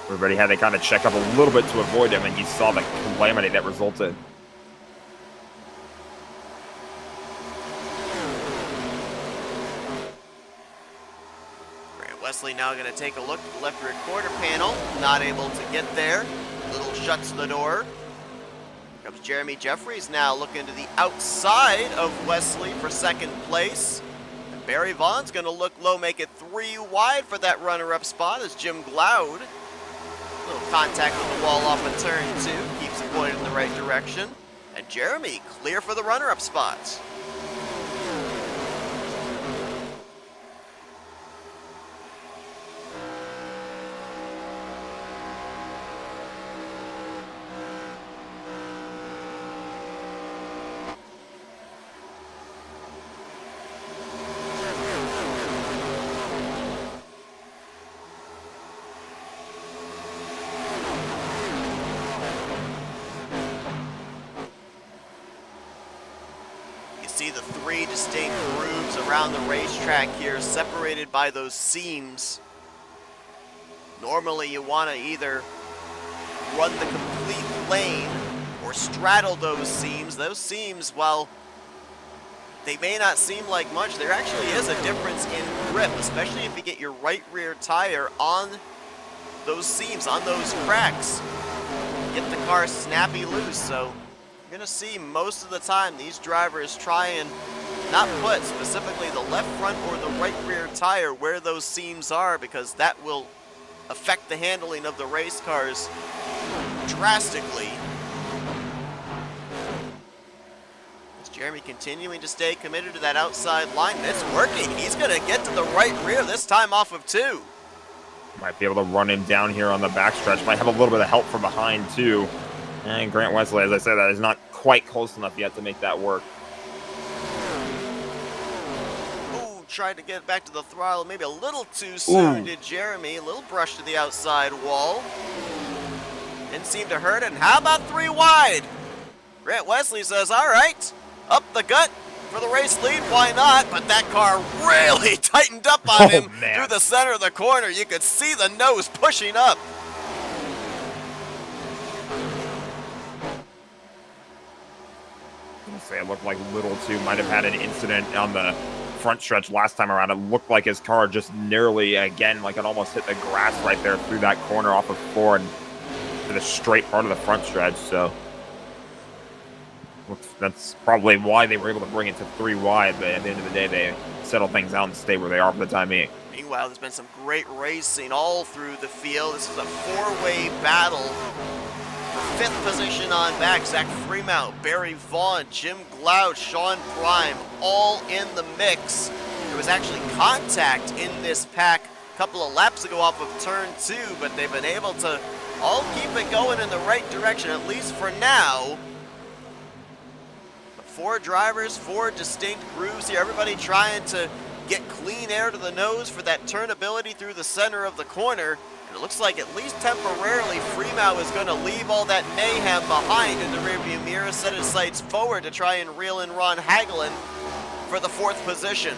Speaker 2: everybody had to kind of check up a little bit to avoid him, and you saw the calamity that resulted.
Speaker 1: Wesley now going to take a look at the left rear quarter panel. Not able to get there. Little shuts the door. Here comes Jeremy Jeffries now looking to the outside of Wesley for 2nd place. And Barry Vaughn's going to look low, make it 3 wide for that runner-up spot as Jim Glaude. Little contact with the wall off of turn 2. Keeps it pointed in the right direction. And Jeremy clear for the runner-up spot. See the 3 distinct grooves around the racetrack here, separated by those seams. Normally you want to either run the complete lane or straddle those seams. Those seams, while they may not seem like much, there actually is a difference in grip, especially if you get your right rear tire on those seams, on those cracks. Get the car snappy loose, so you're going to see most of the time these drivers try and not put specifically the left front or the right rear tire where those seams are, because that will affect the handling of the race cars drastically. Jeremy continuing to stay committed to that outside line. It's working. He's going to get to the right rear, this time off of 2.
Speaker 2: Might be able to run him down here on the backstretch. Might have a little bit of help from behind, too. And Grant Wesley, as I said, that is not quite close enough yet to make that work.
Speaker 1: Ooh, tried to get back to the throttle. Maybe a little too soon, did Jeremy. A little brush to the outside wall. Didn't seem to hurt it. And how about 3 wide? Grant Wesley says, all right, up the gut for the race lead, why not? But that car really tightened up on him through the center of the corner. You could see the nose pushing up.
Speaker 2: I'm gonna say it looked like Little 2 might have had an incident on the front stretch last time around. It looked like his car just nearly, again, like it almost hit the grass right there through that corner off of 4 and to the straight part of the front stretch, so that's probably why they were able to bring it to 3 wide, but at the end of the day, they settle things out and stay where they are for the time being.
Speaker 1: Meanwhile, there's been some great racing all through the field. This is a 4-way battle. 5th position on back, Zach Fremont, Barry Vaughn, Jim Glaude, Sean Prime, all in the mix. There was actually contact in this pack a couple of laps ago off of turn 2, but they've been able to all keep it going in the right direction, at least for now. 4 drivers, 4 distinct grooves here. Everybody trying to get clean air to the nose for that turnability through the center of the corner. And it looks like at least temporarily Fremont is going to leave all that mayhem behind in the rearview mirror, set his sights forward to try and reel in Ron Hagelin for the 4th position.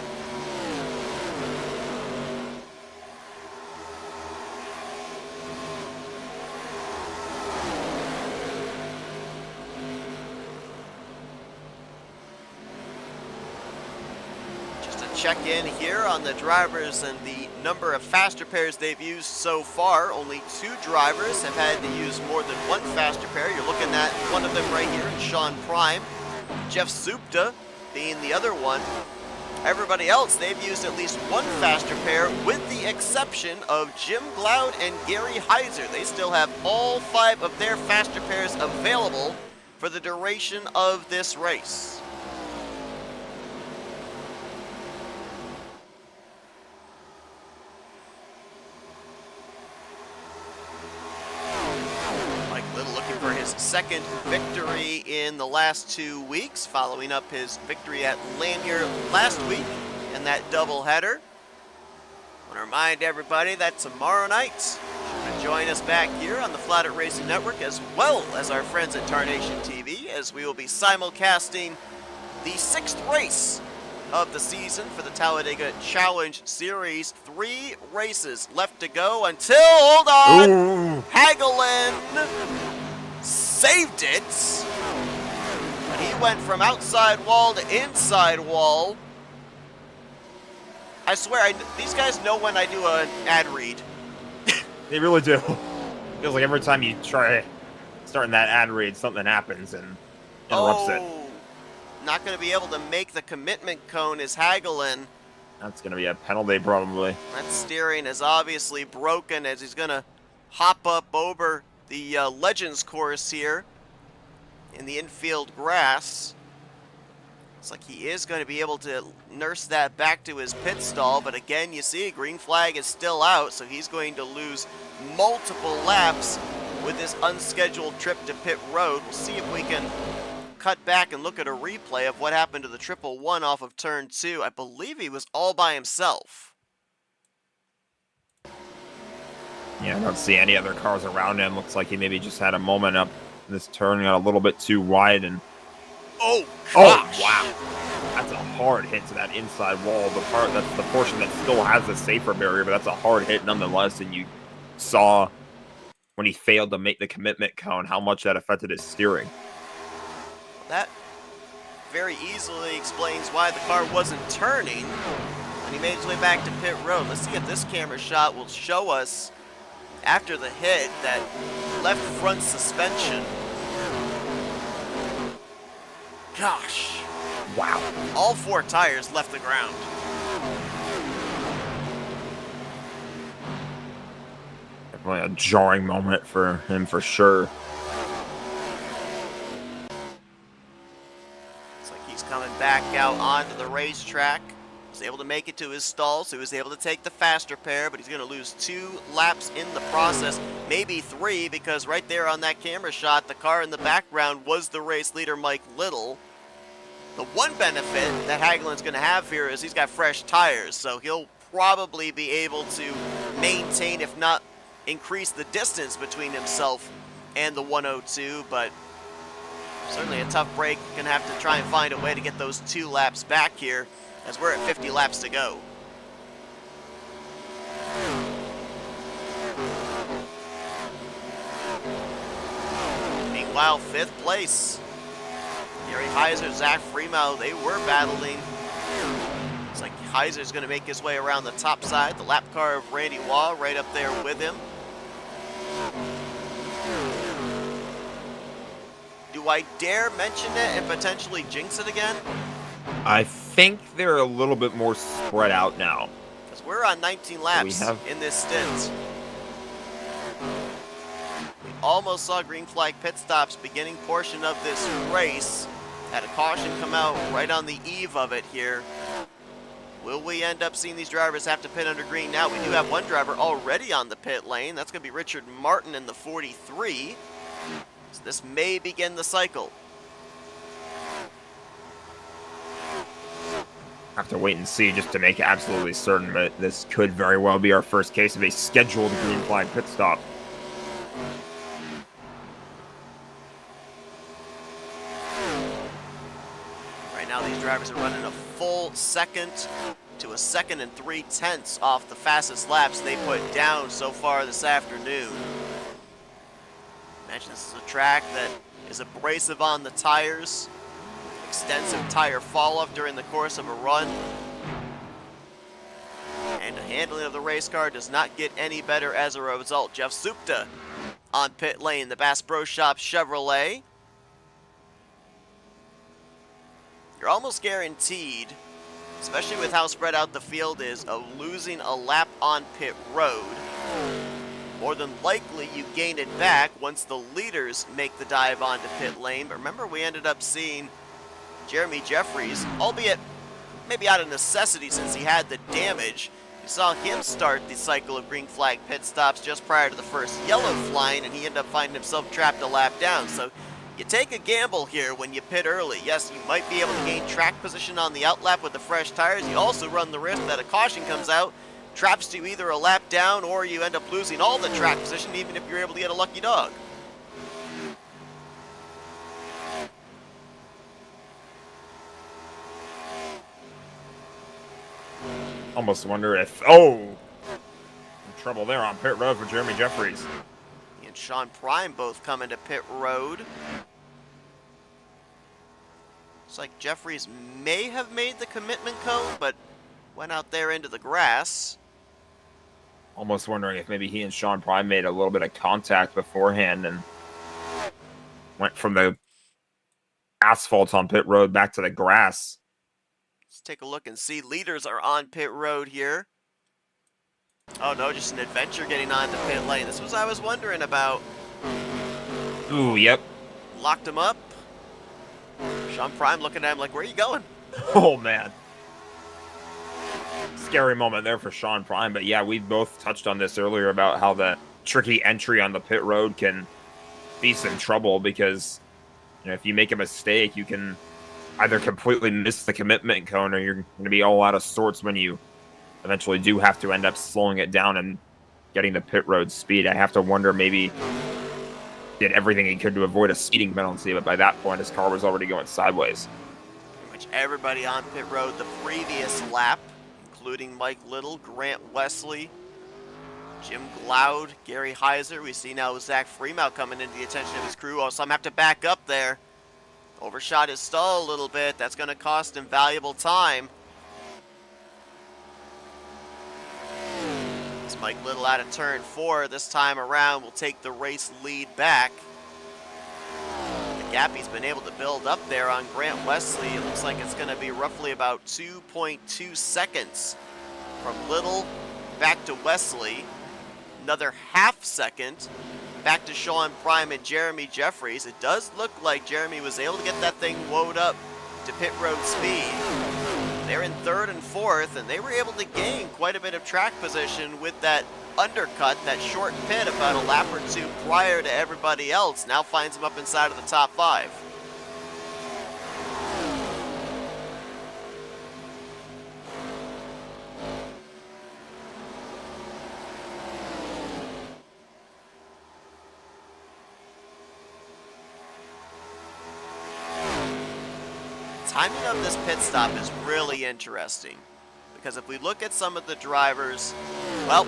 Speaker 1: Check in here on the drivers and the number of faster pairs they've used so far. Only 2 drivers have had to use more than 1 faster pair. You're looking at one of them right here, Sean Prime. Jeff Supta being the other one. Everybody else, they've used at least 1 faster pair, with the exception of Jim Glaude and Gary Heiser. They still have all 5 of their faster pairs available for the duration of this race. Second victory in the last 2 weeks, following up his victory at Lanier last week in that doubleheader. I want to remind everybody that tomorrow night, you can join us back here on the Flatout Racing Network, as well as our friends at Tarnation TV, as we will be simulcasting the 6th race of the season for the Talladega Challenge Series. 3 races left to go until, hold on, Hagelin saved it, but he went from outside wall to inside wall. I swear, these guys know when I do an ad read.
Speaker 2: They really do. Feels like every time you try starting that ad read, something happens and interrupts it.
Speaker 1: Not going to be able to make the commitment cone is Hagelin.
Speaker 2: That's going to be a penalty, probably.
Speaker 1: That steering is obviously broken, as he's going to hop up over the Legends course here in the infield grass. Looks like he is going to be able to nurse that back to his pit stall, but again, you see, green flag is still out, so he's going to lose multiple laps with this unscheduled trip to pit road. We'll see if we can cut back and look at a replay of what happened to the 111 off of turn 2. I believe he was all by himself.
Speaker 2: Yeah, I don't see any other cars around him. Looks like he maybe just had a moment up this turn, got a little bit too wide, and
Speaker 1: oh wow,
Speaker 2: that's a hard hit to that inside wall. That's the portion that still has the safer barrier, but that's a hard hit nonetheless. And you saw when he failed to make the commitment cone how much that affected his steering.
Speaker 1: That very easily explains why the car wasn't turning when he made his way back to pit road. Let's see if this camera shot will show us after the hit that left front suspension. Gosh.
Speaker 2: Wow.
Speaker 1: All 4 tires left the ground.
Speaker 2: Definitely a jarring moment for him for sure.
Speaker 1: Looks like he's coming out onto the racetrack. Was able to make it to his stall, so he was able to take the faster pair, but he's going to lose 2 laps in the process, maybe 3, because right there on that camera shot, the car in the background was the race leader, Mike Little. The one benefit that Hagelin's going to have here is he's got fresh tires, so he'll probably be able to maintain, if not increase the distance between himself and the 102, but certainly a tough break. Going to have to try and find a way to get those 2 laps back here, as we're at 50 laps to go. Meanwhile, 5th place. Gary Heiser, Zach Freeman, they were battling. It's like Heiser's going to make his way around the top side. The lap car of Randy Waugh right up there with him. Do I dare mention it and potentially jinx it again?
Speaker 2: I think they're a little bit more spread out now.
Speaker 1: Because we're on 19 laps in this stint. We almost saw green flag pit stops beginning portion of this race. Had a caution come out right on the eve of it here. Will we end up seeing these drivers have to pit under green now? We do have one driver already on the pit lane. That's going to be Richard Martin in the 43. So this may begin the cycle.
Speaker 2: Have to wait and see just to make absolutely certain, but this could very well be our first case of a scheduled green flag pit stop.
Speaker 1: Right now these drivers are running a full second to a 2nd and 3/10 off the fastest laps they put down so far this afternoon. Imagine this is a track that is abrasive on the tires. Extensive tire fall off during the course of a run. And the handling of the race car does not get any better as a result. Jeff Supta on pit lane, the Bass Pro Shop Chevrolet. You're almost guaranteed, especially with how spread out the field is, of losing a lap on pit road. More than likely you gain it back once the leaders make the dive onto pit lane. But remember, we ended up seeing Jeremy Jeffries, albeit maybe out of necessity since he had the damage. You saw him start the cycle of green flag pit stops just prior to the first yellow flying, and he ended up finding himself trapped a lap down. So you take a gamble here when you pit early. Yes, you might be able to gain track position on the outlap with the fresh tires. You also run the risk that a caution comes out, traps you either a lap down, or you end up losing all the track position even if you're able to get a lucky dog.
Speaker 2: Almost wonder if, some trouble there on pit road for Jeremy Jeffries.
Speaker 1: He and Sean Prime both come into pit road. Looks like Jeffries may have made the commitment cone, but went out there into the grass.
Speaker 2: Almost wondering if maybe he and Sean Prime made a little bit of contact beforehand and went from the asphalt on pit road back to the grass.
Speaker 1: Let's take a look and see. Leaders are on pit road here. Oh no, just an adventure getting onto pit lane. This was I was wondering about.
Speaker 2: Ooh, yep.
Speaker 1: Locked him up. Sean Prime looking at him like, where are you going?
Speaker 2: Oh, man. Scary moment there for Sean Prime. But yeah, we both touched on this earlier about how the tricky entry on the pit road can be some trouble because, you know, if you make a mistake, you can either completely miss the commitment cone or you're going to be all out of sorts when you eventually do have to end up slowing it down and getting the pit road speed. I have to wonder maybe did everything he could to avoid a speeding penalty, but by that point his car was already going sideways.
Speaker 1: Pretty much everybody on pit road the previous lap, including Mike Little, Grant Wesley, Jim Glaude, Gary Heiser. We see now Zach Freeman coming into the attention of his crew. Oh, some have to back up there. Overshot his stall a little bit. That's going to cost him valuable time. It's Mike Little out of turn 4 this time around will take the race lead back. The gap he's been able to build up there on Grant Wesley, it looks like it's going to be roughly about 2.2 seconds from Little back to Wesley. Another half second back to Sean Prime and Jeremy Jeffries. It does look like Jeremy was able to get that thing wound up to pit road speed. They're in 3rd and 4th, and they were able to gain quite a bit of track position with that undercut, that short pit about a lap or 2 prior to everybody else. Now finds them up inside of the top 5. Timing of this pit stop is really interesting, because if we look at some of the drivers, well,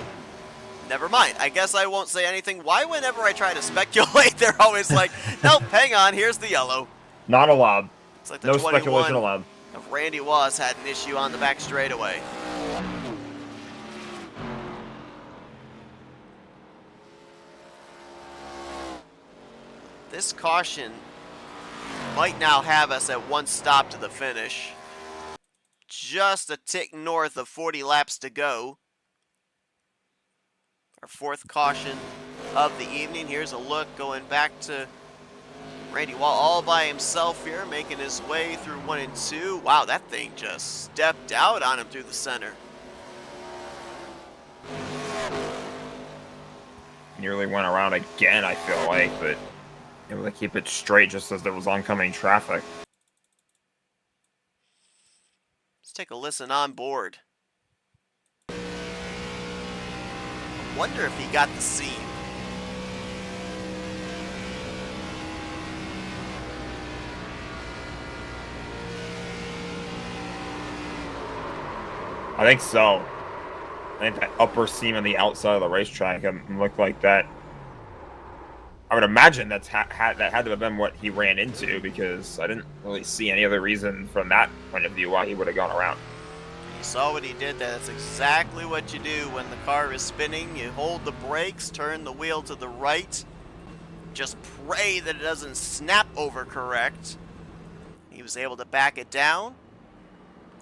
Speaker 1: never mind. I guess I won't say anything. Why whenever I try to speculate, they're always like, nope, hang on, here's the yellow.
Speaker 2: Not allowed.
Speaker 1: It's like the
Speaker 2: No
Speaker 1: 21
Speaker 2: speculation allowed.
Speaker 1: of Randy Wass had an issue on the back straightaway. This caution might now have us at 1 stop to the finish. Just a tick north of 40 laps to go. Our 4th caution of the evening. Here's a look going back to Randy Wall all by himself here, making his way through 1 and 2. Wow, that thing just stepped out on him through the center.
Speaker 2: Nearly went around again, I feel like, but able to keep it straight just as there was oncoming traffic.
Speaker 1: Let's take a listen on board. I wonder if he got the seam.
Speaker 2: I think so. I think that upper seam on the outside of the racetrack looked like that. I would imagine that had to have been what he ran into, because I didn't really see any other reason from that point of view why he would have gone around.
Speaker 1: You saw what he did there. That's exactly what you do when the car is spinning. You hold the brakes, turn the wheel to the right. Just pray that it doesn't snap over correct. He was able to back it down.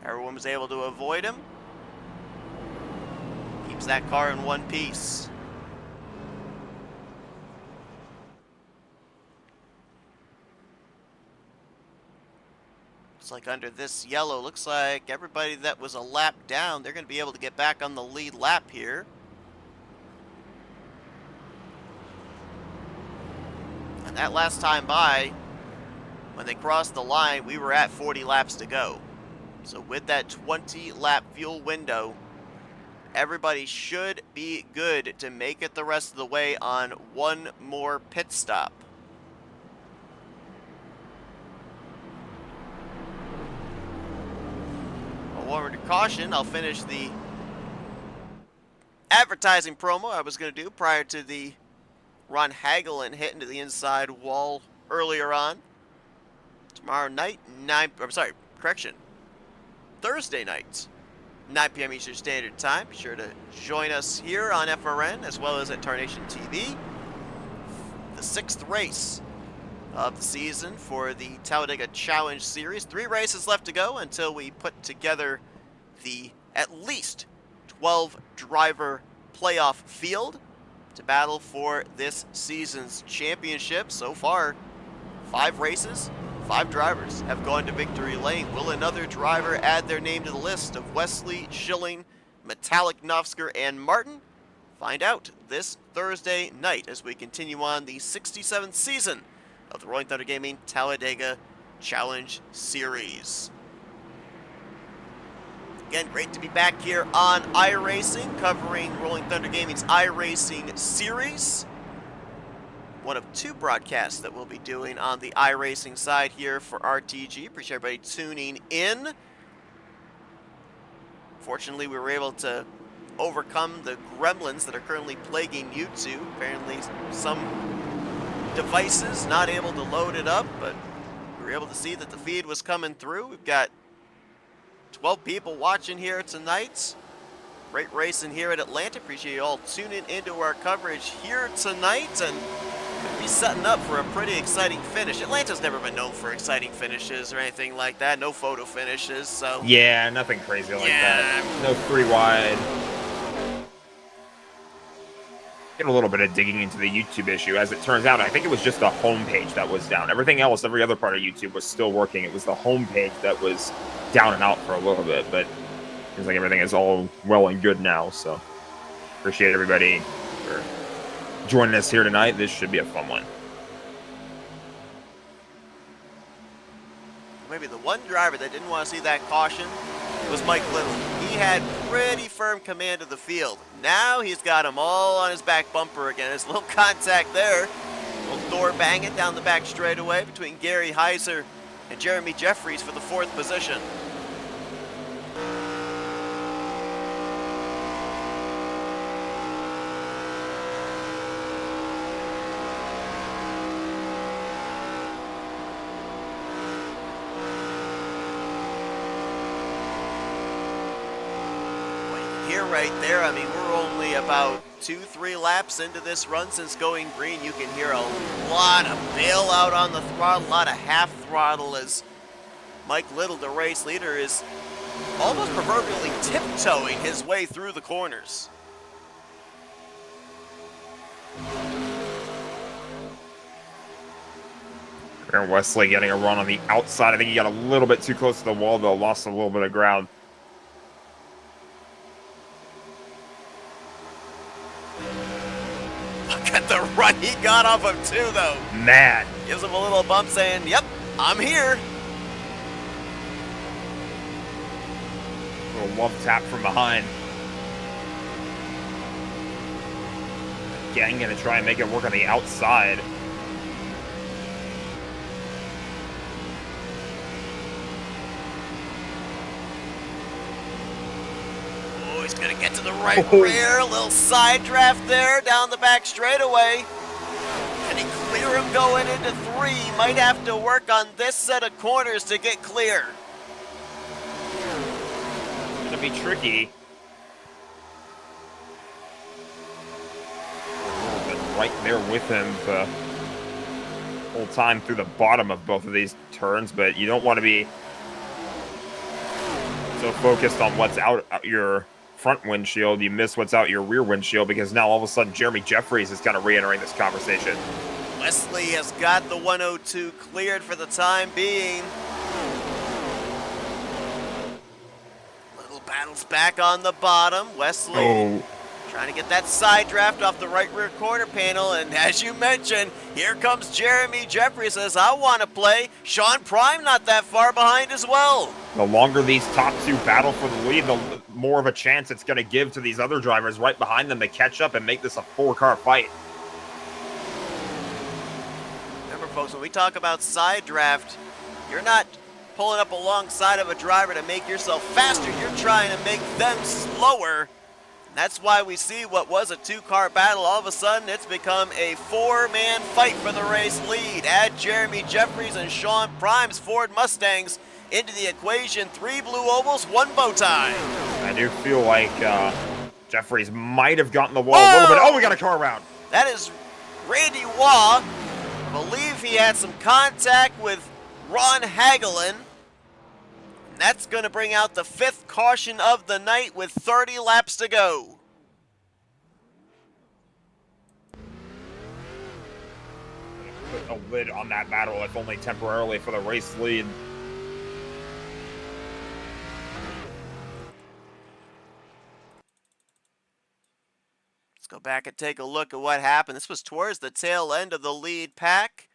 Speaker 1: Everyone was able to avoid him. Keeps that car in one piece. Looks like under this yellow, looks like everybody that was a lap down, they're going to be able to get back on the lead lap here. And that last time by, when they crossed the line, we were at 40 laps to go. So with that 20 lap fuel window, everybody should be good to make it the rest of the way on one more pit stop. A word of caution, I'll finish the advertising promo I was going to do prior to the Ron Hagelin hit into the inside wall earlier on. Tomorrow night, Thursday night, 9 p.m. Eastern Standard Time. Be sure to join us here on FRN as well as at Tarnation TV. The 6th race of the season for the Talladega Challenge Series. 3 races left to go until we put together the at least 12 driver playoff field to battle for this season's championship. So far, 5 races, 5 drivers have gone to victory lane. Will another driver add their name to the list of Wesley, Schilling, Metallic, Nofsker, and Martin? Find out this Thursday night as we continue on the 67th season of the Rolling Thunder Gaming Talladega Challenge Series. Again, great to be back here on iRacing, covering Rolling Thunder Gaming's iRacing Series. One of 2 broadcasts that we'll be doing on the iRacing side here for RTG. Appreciate everybody tuning in. Fortunately, we were able to overcome the gremlins that are currently plaguing YouTube. Apparently, some devices not able to load it up, but we were able to see that the feed was coming through. We've got 12 people watching here tonight. Great racing here at Atlanta. Appreciate you all tuning into our coverage here tonight, and we'll be setting up for a pretty exciting finish. Atlanta's never been known for exciting finishes or anything like that. No photo finishes, so.
Speaker 2: Yeah, nothing crazy like that. No 3 wide. Did a little bit of digging into the YouTube issue. As it turns out, I think it was just the homepage that was down. Everything else, every other part of YouTube was still working. It was the homepage that was down and out for a little bit, but it seems like everything is all well and good now. So appreciate everybody for joining us here tonight. This should be a fun one.
Speaker 1: Maybe the one driver that didn't want to see that caution was Mike Little. He had pretty firm command of the field. Now he's got them all on his back bumper again. There's a little contact there. A little door banging down the back straightaway between Gary Heiser and Jeremy Jeffries for the 4th position. Right there, I mean, we're only about 2-3 laps into this run since going green. You can hear a lot of bail out on the throttle, a lot of half throttle as Mike Little, the race leader, is almost proverbially tiptoeing his way through the corners.
Speaker 2: Aaron Wesley getting a run on the outside. I think he got a little bit too close to the wall, though, lost a little bit of ground.
Speaker 1: At the run he got off of too, though.
Speaker 2: Man.
Speaker 1: Gives him a little bump saying, yep, I'm here.
Speaker 2: A little love tap from behind. Again, going to try and make it work on the outside.
Speaker 1: He's going to get to the right rear. A little side draft there down the back straightaway. Can he clear him going into 3? Might have to work on this set of corners to get clear.
Speaker 2: It's going to be tricky. A little bit right there with him the whole time through the bottom of both of these turns, but you don't want to be so focused on what's out your front windshield, you miss what's out your rear windshield, because now all of a sudden Jeremy Jeffries is kind of re-entering this conversation.
Speaker 1: Wesley has got the 102 cleared for the time being. Little battles back on the bottom. Wesley trying to get that side draft off the right rear quarter panel, and as you mentioned, here comes Jeremy Jeffries, says, I want to play. Sean Prime not that far behind as well.
Speaker 2: The longer these top 2 battle for the lead, the more of a chance it's going to give to these other drivers right behind them to catch up and make this a 4-car fight.
Speaker 1: Remember, folks, when we talk about side draft, you're not pulling up alongside of a driver to make yourself faster. You're trying to make them slower. That's why we see what was a 2-car battle. All of a sudden, it's become a 4-man fight for the race lead. Add Jeremy Jeffries and Sean Prime's Ford Mustangs into the equation. 3 blue ovals, 1 bow tie.
Speaker 2: I do feel like Jeffries might have gotten the wall a little bit. Oh, we got a car around.
Speaker 1: That is Randy Waugh. I believe he had some contact with Ron Hagelin. That's going to bring out the 5th caution of the night with 30 laps to go.
Speaker 2: Put a lid on that battle, if only temporarily, for the race lead.
Speaker 1: Let's go back and take a look at what happened. This was towards the tail end of the lead pack.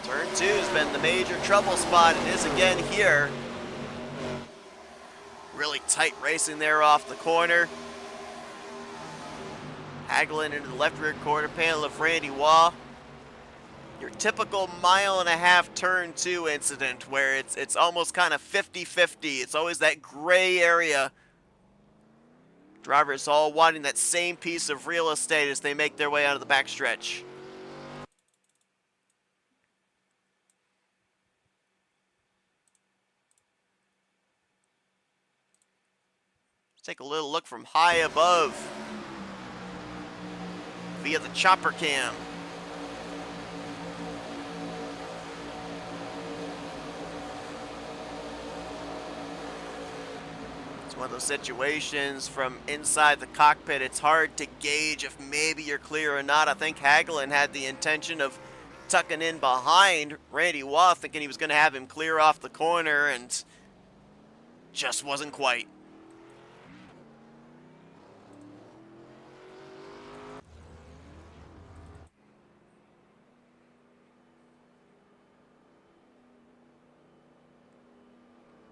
Speaker 1: Turn 2 has been the major trouble spot. It is again here. Really tight racing there off the corner. Hagelin into the left rear quarter panel of Randy Waugh. Your typical 1.5 mile turn 2 incident where it's almost kind of 50-50. It's always that gray area. Drivers all wanting that same piece of real estate as they make their way out of the backstretch. Take a little look from high above via the chopper cam. One of those situations from inside the cockpit, it's hard to gauge if maybe you're clear or not. I think Hagelin had the intention of tucking in behind Randy Waugh, thinking he was going to have him clear off the corner, and just wasn't quite.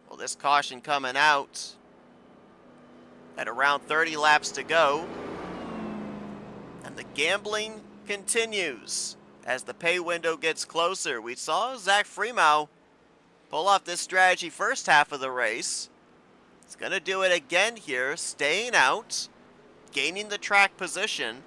Speaker 1: Well, this caution coming out at around 30 laps to go. And the gambling continues as the pay window gets closer. We saw Zach Freemow pull off this strategy first half of the race. He's going to do it again here, staying out, gaining the track position,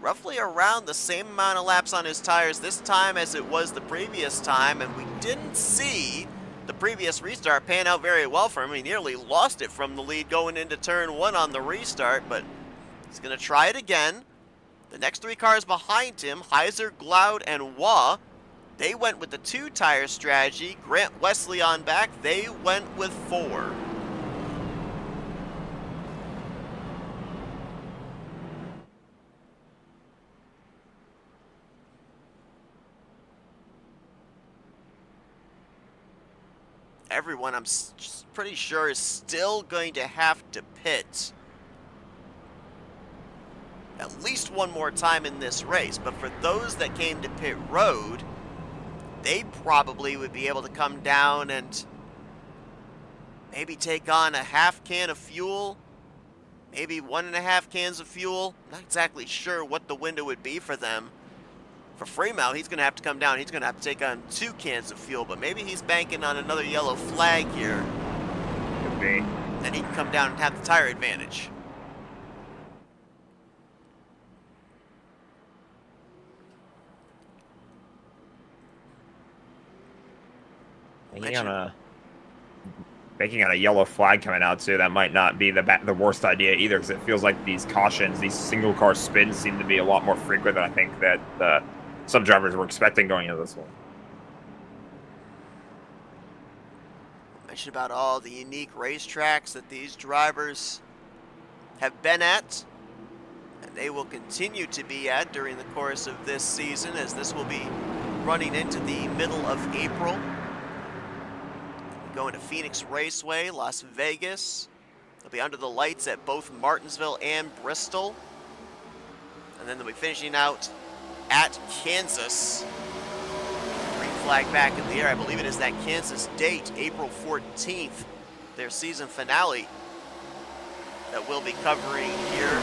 Speaker 1: roughly around the same amount of laps on his tires this time as it was the previous time, and we didn't see the previous restart pan out very well for him. He nearly lost it from the lead going into turn 1 on the restart, but he's going to try it again. The next 3 cars behind him, Heiser, Gloud, and Waugh, they went with the 2-tire strategy. Grant Wesley on back, they went with 4. Everyone, I'm pretty sure, is still going to have to pit at least one more time in this race. But for those that came to pit road, they probably would be able to come down and maybe take on a half can of fuel, maybe 1.5 cans of fuel. Not exactly sure what the window would be for them. For Freemow, he's going to have to come down. He's going to have to take on 2 cans of fuel, but maybe he's banking on another yellow flag here.
Speaker 2: Could be.
Speaker 1: Then he can come down and have the tire advantage.
Speaker 2: Banking on a yellow flag coming out too. That might not be the worst idea either, because it feels like these cautions, these single car spins, seem to be a lot more frequent than I think that some drivers were expecting going into this one.
Speaker 1: Mentioned about all the unique racetracks that these drivers have been at, and they will continue to be at during the course of this season, as this will be running into the middle of April. Going to Phoenix Raceway, Las Vegas. They'll be under the lights at both Martinsville and Bristol. And then they'll be finishing out at Kansas. Green flag back in the air. I believe it is that Kansas date, April 14th, their season finale, that we'll be covering here.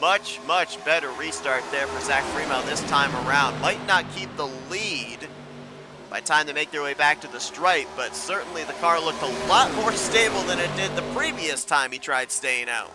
Speaker 1: Much, much better restart there for Zach Freemow this time around. Might not keep the lead by the time they make their way back to the stripe, but certainly the car looked a lot more stable than it did the previous time he tried staying out.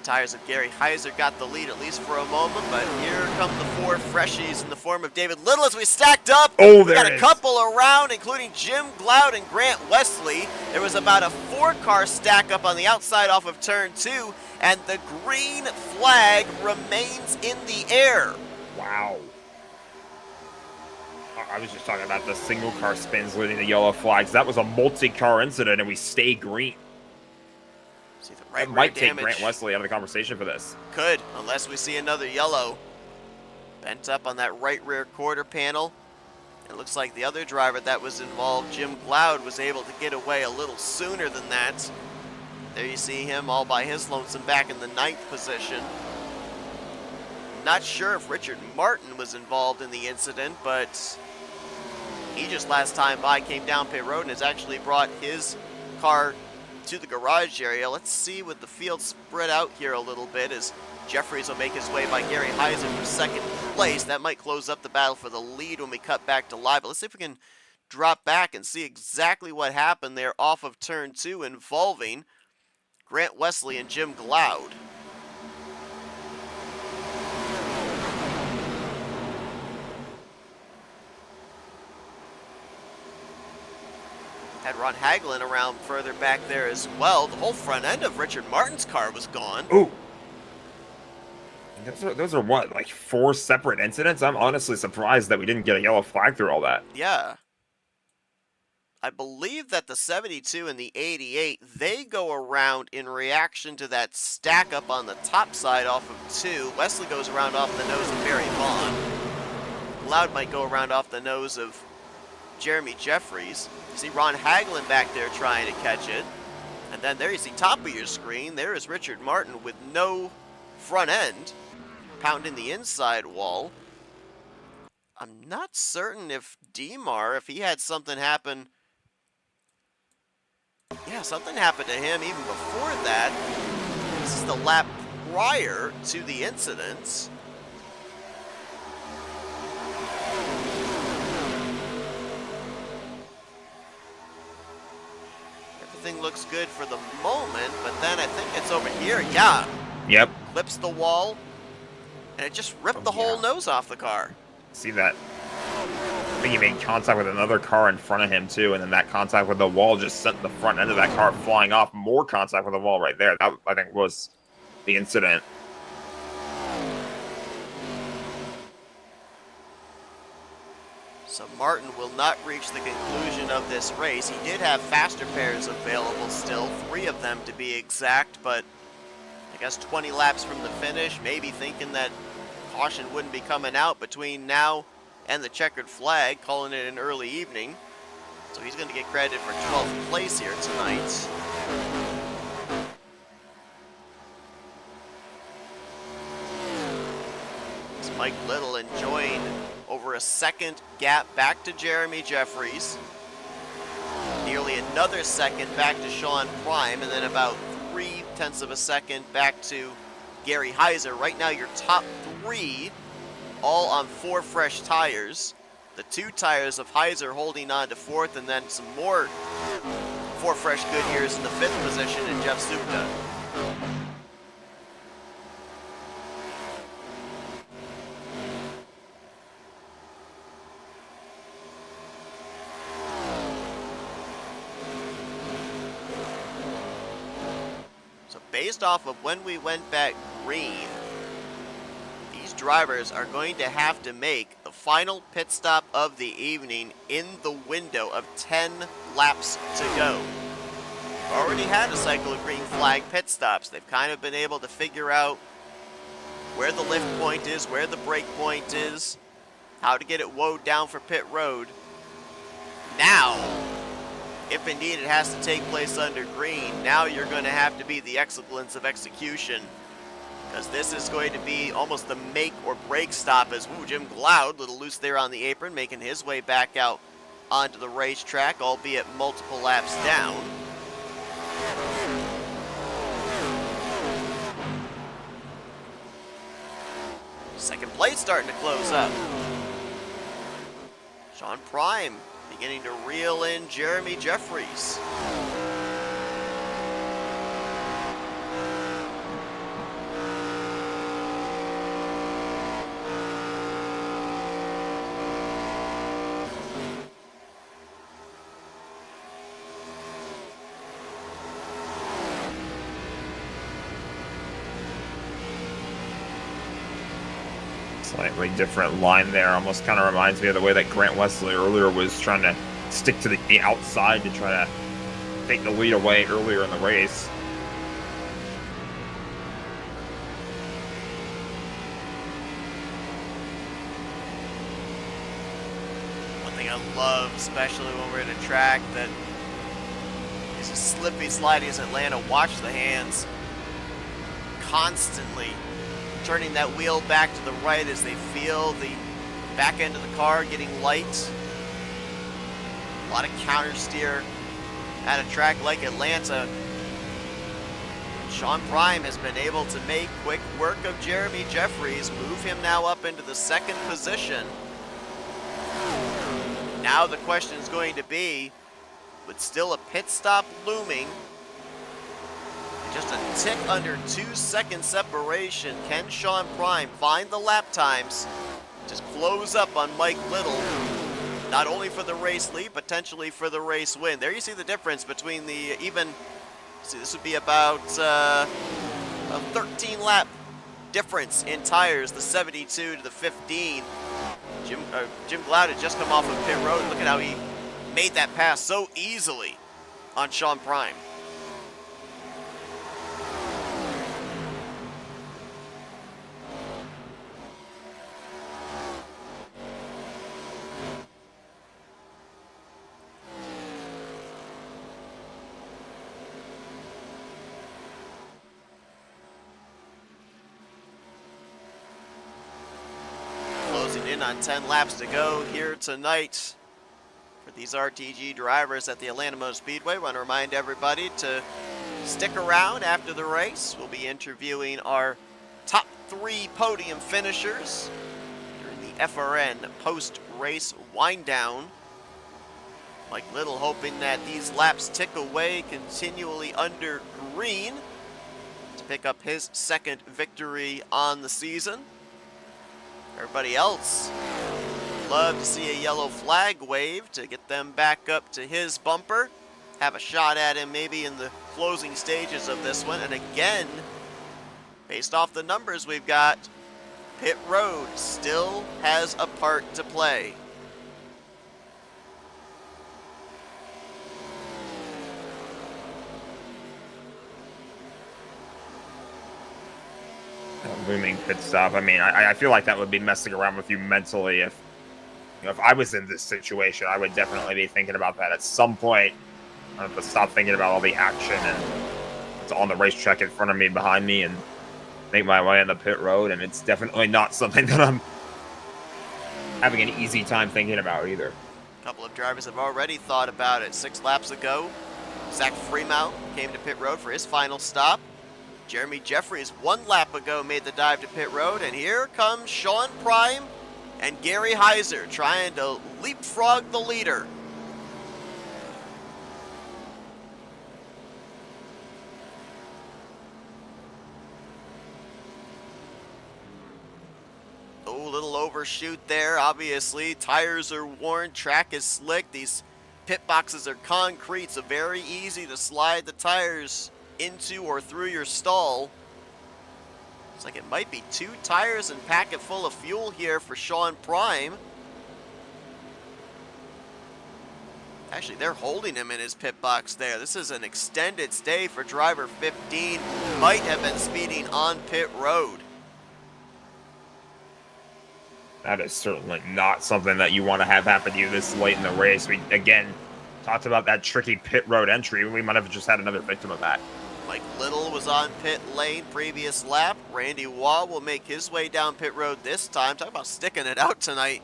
Speaker 1: Tires of Gary Heiser got the lead, at least for a moment, but here come the 4 freshies in the form of David Little as we stacked up.
Speaker 2: Oh,
Speaker 1: we got a couple around, including Jim Gloud and Grant Wesley. There was about a 4-car stack up on the outside off of turn 2, and the green flag remains in the air.
Speaker 2: Wow. I was just talking about the single car spins leading the yellow flags. That was a multi-car incident, and we stay green.
Speaker 1: See the right
Speaker 2: it might take
Speaker 1: damage.
Speaker 2: Grant Wesley out of the conversation for this.
Speaker 1: Could, unless we see another yellow. Bent up on that right rear quarter panel. It looks like the other driver that was involved, Jim Gloud, was able to get away a little sooner than that. There you see him all by his lonesome back in the 9th position. Not sure if Richard Martin was involved in the incident, but he just last time by came down pit road and has actually brought his car to the garage area. Let's see with the field spread out here a little bit as Jeffries will make his way by Gary Heiser for 2nd place. That might close up the battle for the lead when we cut back to live. But let's see if we can drop back and see exactly what happened there off of turn 2 involving Grant Wesley and Jim Gloud. Had Ron Hagelin around further back there as well. The whole front end of Richard Martin's car was gone.
Speaker 2: Ooh. Those are what, like 4 separate incidents? I'm honestly surprised that we didn't get a yellow flag through all that.
Speaker 1: Yeah. I believe that the 72 and the 88, they go around in reaction to that stack up on the top side off of 2. Wesley goes around off the nose of Barry Vaughn. Loud might go around off the nose of Jeremy Jeffries. You see Ron Hagelin back there trying to catch it. And then there you see top of your screen, there is Richard Martin with no front end, pounding the inside wall. I'm not certain if Demar, if he had something happen. Yeah, something happened to him even before that. This is the lap prior to the incident. Everything looks good for the moment, but then I think it's over here. Yeah.
Speaker 2: Yep.
Speaker 1: Clips the wall, and it just ripped the whole nose off the car.
Speaker 2: See that? I think he made contact with another car in front of him too, and then that contact with the wall just sent the front end of that car flying off. More contact with the wall right there. That, I think, was the incident.
Speaker 1: So Martin will not reach the conclusion of this race. He did have faster pairs available still, 3 of them to be exact, but I guess 20 laps from the finish, maybe thinking that caution wouldn't be coming out between now and the checkered flag, calling it an early evening. So he's going to get credit for 12th place here tonight. It's Mike Little enjoying over a second gap back to Jeremy Jeffries. Nearly another second back to Sean Prime, and then about 0.3 of a second back to Gary Heiser. Right now your top 3 all on 4 fresh tires. The 2 tires of Heiser holding on to 4th, and then some more 4 fresh Goodyears in the 5th position in Jeff Supta. So based off of when we went back green, drivers are going to have to make the final pit stop of the evening in the window of 10 laps to go. We've already had a cycle of green flag pit stops. They've kind of been able to figure out where the lift point is, where the brake point is, how to get it woed down for pit road. Now, if indeed it has to take place under green, now you're going to have to be the excellence of execution, because this is going to be almost the make or break stop as Jim Glaude, a little loose there on the apron, making his way back out onto the racetrack, albeit multiple laps down. Second place starting to close up. Sean Prime beginning to reel in Jeremy Jeffries.
Speaker 2: Slightly different line there. Almost kind of reminds me of the way that Grant Wesley earlier was trying to stick to the outside to try to take the lead away earlier in the race.
Speaker 1: One thing I love, especially when we're at a track that is as slippy, slidey as Atlanta, watch the hands. Constantly turning that wheel back to the right as they feel the back end of the car getting light. A lot of counter steer at a track like Atlanta. Sean Prime has been able to make quick work of Jeremy Jeffries, move him now up into the 2nd position. Now the question is going to be, with still a pit stop looming, just a tick under 2-second separation, can Sean Prime find the lap times to close up on Mike Little, not only for the race lead, potentially for the race win? There you see the difference between the even, see, this would be about a 13 lap difference in tires, the 72 to the 15. Jim Gloud had just come off of pit road. Look at how he made that pass so easily on Sean Prime. In on 10 laps to go here tonight for these RTG drivers at the Atlanta Motor Speedway. Want to remind everybody to stick around after the race. We'll be interviewing our top 3 podium finishers during the FRN post-race wind-down. Mike Little hoping that these laps tick away continually under green to pick up his 2nd victory on the season. Everybody else, love to see a yellow flag wave to get them back up to his bumper. Have a shot at him maybe in the closing stages of this one. And again, based off the numbers we've got, pit road still has a part to play.
Speaker 2: Looming pit stop. I mean, I feel like that would be messing around with you mentally. If if I was in this situation, I would definitely be thinking about that at some point. I have to stop thinking about all the action and it's on the racetrack in front of me, behind me, and make my way on the pit road. And it's definitely not something that I'm having an easy time thinking about either.
Speaker 1: A couple of drivers have already thought about it. 6 laps ago, Zach Fremount came to pit road for his final stop. Jeremy Jeffries 1 lap ago made the dive to pit road, and here comes Sean Prime and Gary Heiser trying to leapfrog the leader. Oh, little overshoot there. Obviously, tires are worn, track is slick. These pit boxes are concrete, so very easy to slide the tires into or through your stall. Looks like it might be 2 tires and packet full of fuel here for Sean Prime. Actually, they're holding him in his pit box there. This is an extended stay for driver 15. Might have been speeding on pit road.
Speaker 2: That is certainly not something that you want to have happen to you this late in the race. We, again, talked about that tricky pit road entry. We might have just had another victim of that.
Speaker 1: Mike Little was on pit lane previous lap. Randy Waugh will make his way down pit road this time. Talk about sticking it out tonight.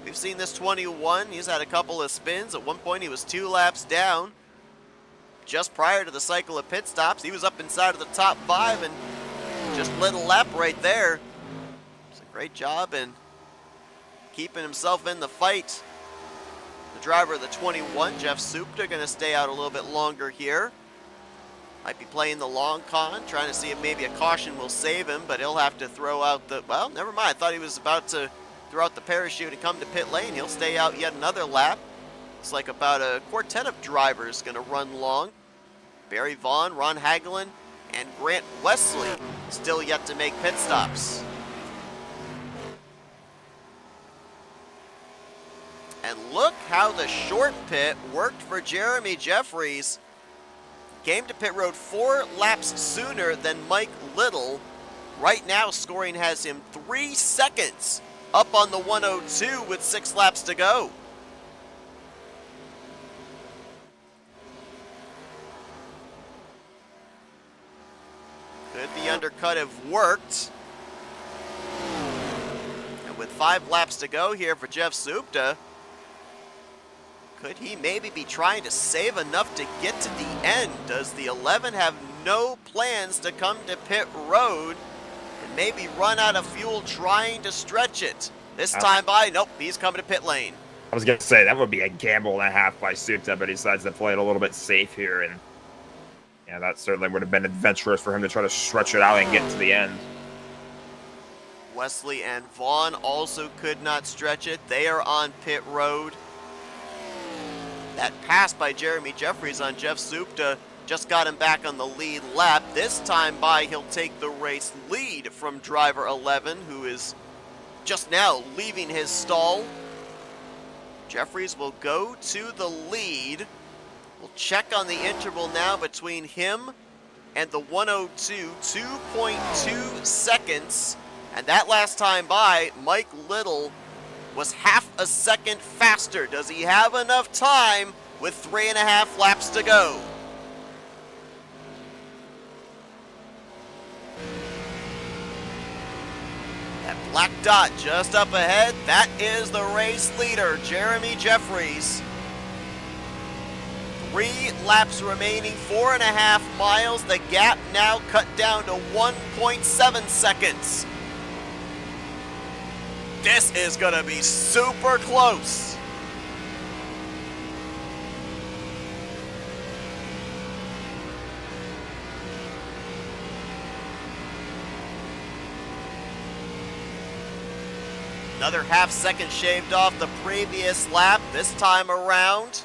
Speaker 1: We've seen this 21. He's had a couple of spins. At one point, he was 2 laps down. Just prior to the cycle of pit stops, he was up inside of the top 5 and just lit a lap right there. It's a great job in keeping himself in the fight. The driver of the 21, Jeff Supta, going to stay out a little bit longer here. Might be playing the long con, trying to see if maybe a caution will save him, but he'll have to throw out the, well, never mind. I thought he was about to throw out the parachute and come to pit lane. He'll stay out yet another lap. Looks like about a quartet of drivers going to run long. Barry Vaughn, Ron Hagelin, and Grant Wesley still yet to make pit stops. And look how the short pit worked for Jeremy Jeffries. Came to pit road 4 laps sooner than Mike Little. Right now, scoring has him 3 seconds up on the 102 with 6 laps to go. Could the undercut have worked? And with 5 laps to go here for Jeff Supta, could he maybe be trying to save enough to get to the end? Does the 11 have no plans to come to pit road and maybe run out of fuel trying to stretch it? This time by, nope, he's coming to pit lane.
Speaker 2: I was going to say, that would be a gamble and a half by Supta, but he decides to play it a little bit safe here. And yeah, that certainly would have been adventurous for him to try to stretch it out and get to the end.
Speaker 1: Wesley and Vaughn also could not stretch it. They are on pit road. That pass by Jeremy Jeffries on Jeff Supta just got him back on the lead lap. This time by, he'll take the race lead from driver 11, who is just now leaving his stall. Jeffries will go to the lead. We'll check on the interval now between him and the 102, 2.2 seconds. And that last time by, Mike Little was half a second faster. Does he have enough time with 3.5 laps to go? That black dot just up ahead, that is the race leader, Jeremy Jeffries. 3 laps remaining, 4.5 miles. The gap now cut down to 1.7 seconds. This is going to be super close. Another half second shaved off the previous lap. This time around,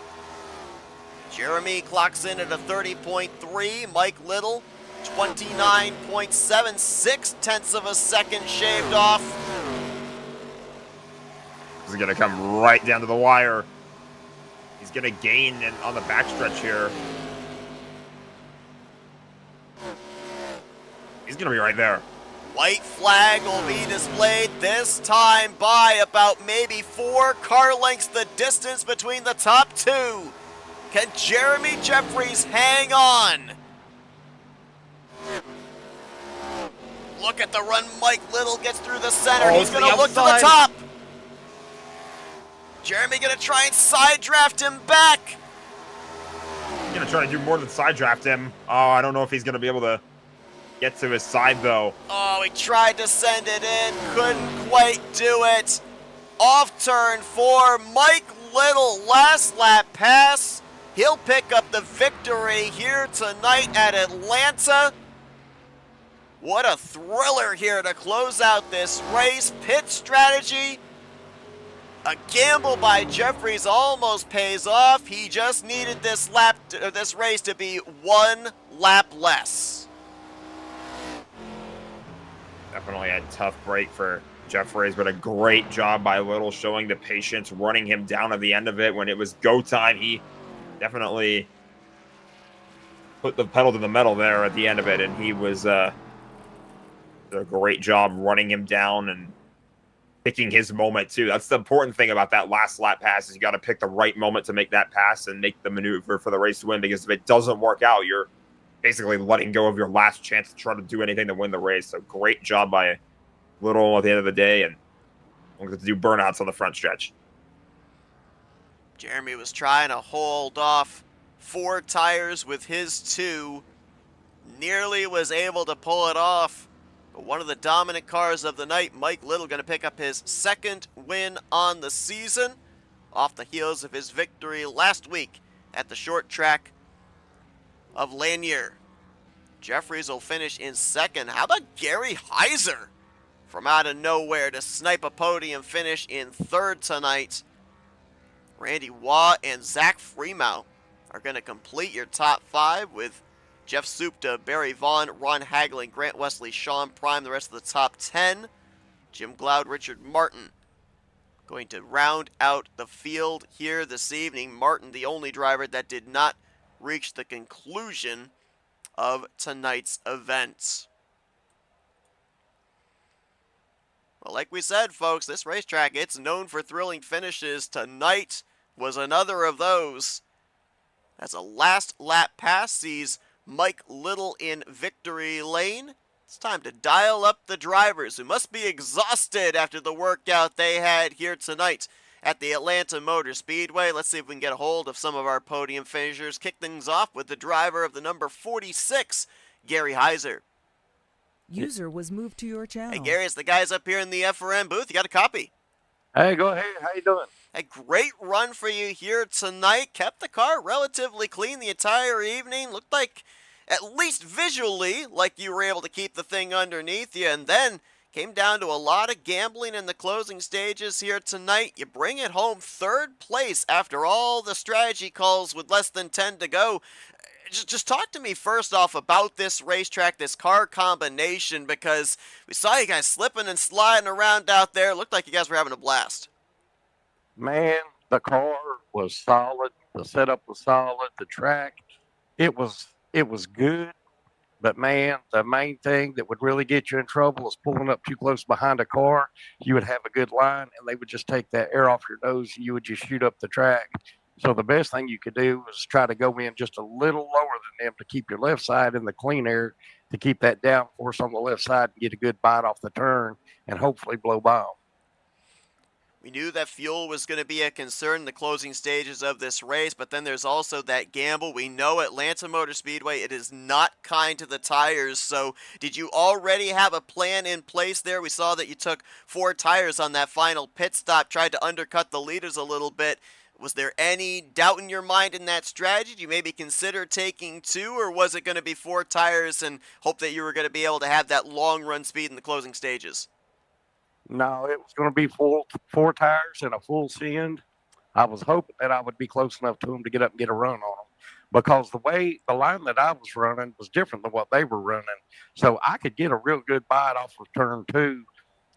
Speaker 1: Jeremy clocks in at a 30.3. Mike Little, 29.76 tenths of a second shaved off.
Speaker 2: He's going to come right down to the wire. He's going to gain on the backstretch here. He's going to be right there.
Speaker 1: White flag will be displayed, this time by about maybe 4 car lengths the distance between the top 2. Can Jeremy Jeffries hang on? Look at the run Mike Little gets through the center. He's going to look to the top. Jeremy going to try and side draft him back.
Speaker 2: He's going to try to do more than side draft him. Oh, I don't know if he's going to be able to get to his side, though.
Speaker 1: Oh, he tried to send it in. Couldn't quite do it. Off turn for Mike Little. Last lap pass. He'll pick up the victory here tonight at Atlanta. What a thriller here to close out this race. Pit strategy. A gamble by Jeffries almost pays off. He just needed this race to be 1 lap less.
Speaker 2: Definitely a tough break for Jeffries, but a great job by Little showing the patience, running him down at the end of it. When it was go time, he definitely put the pedal to the metal there at the end of it, and he was did a great job running him down and picking his moment too. That's the important thing about that last lap pass, is you got to pick the right moment to make that pass and make the maneuver for the race to win, because if it doesn't work out, you're basically letting go of your last chance to try to do anything to win the race. So great job by Little at the end of the day, and we'll get to do burnouts on the front stretch.
Speaker 1: Jeremy was trying to hold off 4 tires with his 2. Nearly was able to pull it off. But one of the dominant cars of the night, Mike Little, going to pick up his 2nd win on the season, off the heels of his victory last week at the short track of Lanier. Jeffries will finish in 2nd. How about Gary Heiser from out of nowhere to snipe a podium finish in 3rd tonight? Randy Waugh and Zach Freemount are going to complete your top 5, with Jeff Supta, Barry Vaughn, Ron Hagling, Grant Wesley, Sean Prime, the rest of the top 10. Jim Glaude, Richard Martin going to round out the field here this evening. Martin, the only driver that did not reach the conclusion of tonight's event. Well, like we said, folks, this racetrack, it's known for thrilling finishes. Tonight was another of those, as a last lap pass sees Mike Little in victory lane. It's time to dial up the drivers, who must be exhausted after the workout they had here tonight at the Atlanta Motor Speedway. Let's see if we can get a hold of some of our podium finishers. Kick things off with the driver of the number 46, Gary Heiser.
Speaker 3: User was moved to your channel.
Speaker 1: Hey, Gary, it's the guys up here in the FRM booth. You got a copy?
Speaker 4: Hey, go ahead. How you doing?
Speaker 1: A great run for you here tonight. Kept the car relatively clean the entire evening. Looked like, at least visually, like you were able to keep the thing underneath you. And then came down to a lot of gambling in the closing stages here tonight. You bring it home 3rd place after all the strategy calls with less than 10 to go. Just talk to me first off about this racetrack, this car combination, because we saw you guys slipping and sliding around out there. It looked like you guys were having a blast.
Speaker 4: Man, the car was solid. The setup was solid. The track, it was good. But man, the main thing that would really get you in trouble is pulling up too close behind a car. You would have a good line, and they would just take that air off your nose, and you would just shoot up the track. So the best thing you could do was try to go in just a little lower than them to keep your left side in the clean air, to keep that downforce on the left side and get a good bite off the turn, and hopefully blow by them.
Speaker 1: We knew that fuel was going to be a concern in the closing stages of this race, but then there's also that gamble. We know Atlanta Motor Speedway, it is not kind to the tires. So did you already have a plan in place there? We saw that you took 4 tires on that final pit stop, tried to undercut the leaders a little bit. Was there any doubt in your mind in that strategy? Did you maybe consider taking 2, or was it going to be 4 tires and hope that you were going to be able to have that long run speed in the closing stages?
Speaker 4: No, it was going to be four tires and a full send. I was hoping that I would be close enough to them to get up and get a run on them, because the line that I was running was different than what they were running. So I could get a real good bite off of turn 2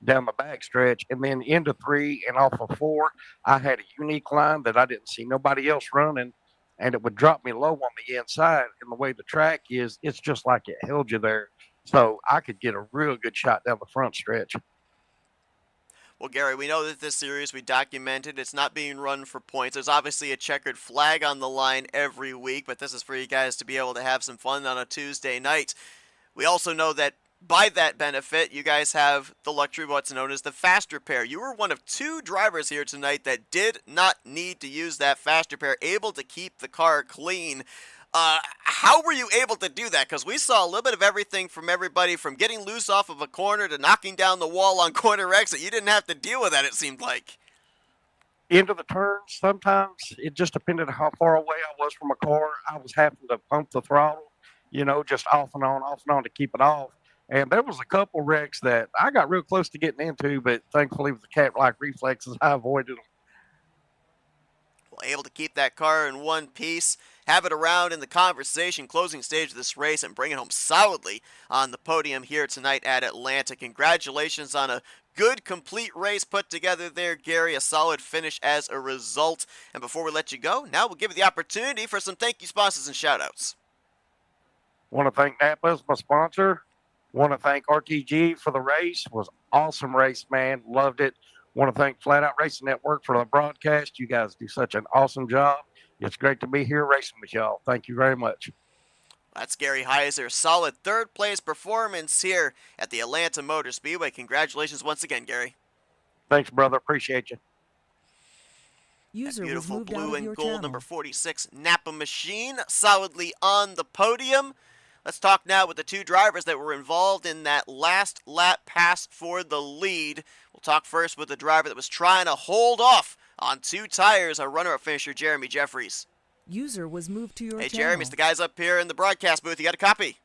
Speaker 4: down the back stretch, and then into 3 and off of 4. I had a unique line that I didn't see nobody else running, and it would drop me low on the inside. And the way the track is, it's just like it held you there. So I could get a real good shot down the front stretch.
Speaker 1: Well, Gary, we know that this series, we documented, it's not being run for points. There's obviously a checkered flag on the line every week, but this is for you guys to be able to have some fun on a Tuesday night. We also know that by that benefit, you guys have the luxury of what's known as the fast repair. You were one of 2 drivers here tonight that did not need to use that fast repair, able to keep the car clean. How were you able to do that? Because we saw a little bit of everything from everybody, from getting loose off of a corner to knocking down the wall on corner exit. You didn't have to deal with that, it seemed like.
Speaker 4: Into the turns, sometimes it just depended on how far away I was from a car. I was having to pump the throttle, just off and on to keep it off. And there was a couple wrecks that I got real close to getting into, but thankfully with the cat-like reflexes, I avoided them.
Speaker 1: Well, able to keep that car in one piece, have it around in the conversation, closing stage of this race, and bring it home solidly on the podium here tonight at Atlanta. Congratulations on a good, complete race put together there, Gary. A solid finish as a result. And before we let you go, now we'll give you the opportunity for some thank you sponsors and shout-outs.
Speaker 4: Want to thank Napa as my sponsor. Want to thank RTG for the race. Was awesome race, man. Loved it. Want to thank Flatout Racing Network for the broadcast. You guys do such an awesome job. It's great to be here racing with y'all. Thank you very much.
Speaker 1: That's Gary Heiser. Solid 3rd place performance here at the Atlanta Motor Speedway. Congratulations once again, Gary.
Speaker 4: Thanks, brother. Appreciate you.
Speaker 3: User was
Speaker 1: Beautiful
Speaker 3: moved out
Speaker 1: blue
Speaker 3: of
Speaker 1: and
Speaker 3: your
Speaker 1: gold
Speaker 3: channel.
Speaker 1: number 46 Napa machine solidly on the podium. Let's talk now with the 2 drivers that were involved in that last lap pass for the lead. We'll talk first with the driver that was trying to hold off on 2 tires, our runner-up finisher, Jeremy Jeffries.
Speaker 3: User was moved to your
Speaker 1: Hey,
Speaker 3: channel.
Speaker 1: Jeremy, it's the guys up here in the broadcast booth. You got a copy?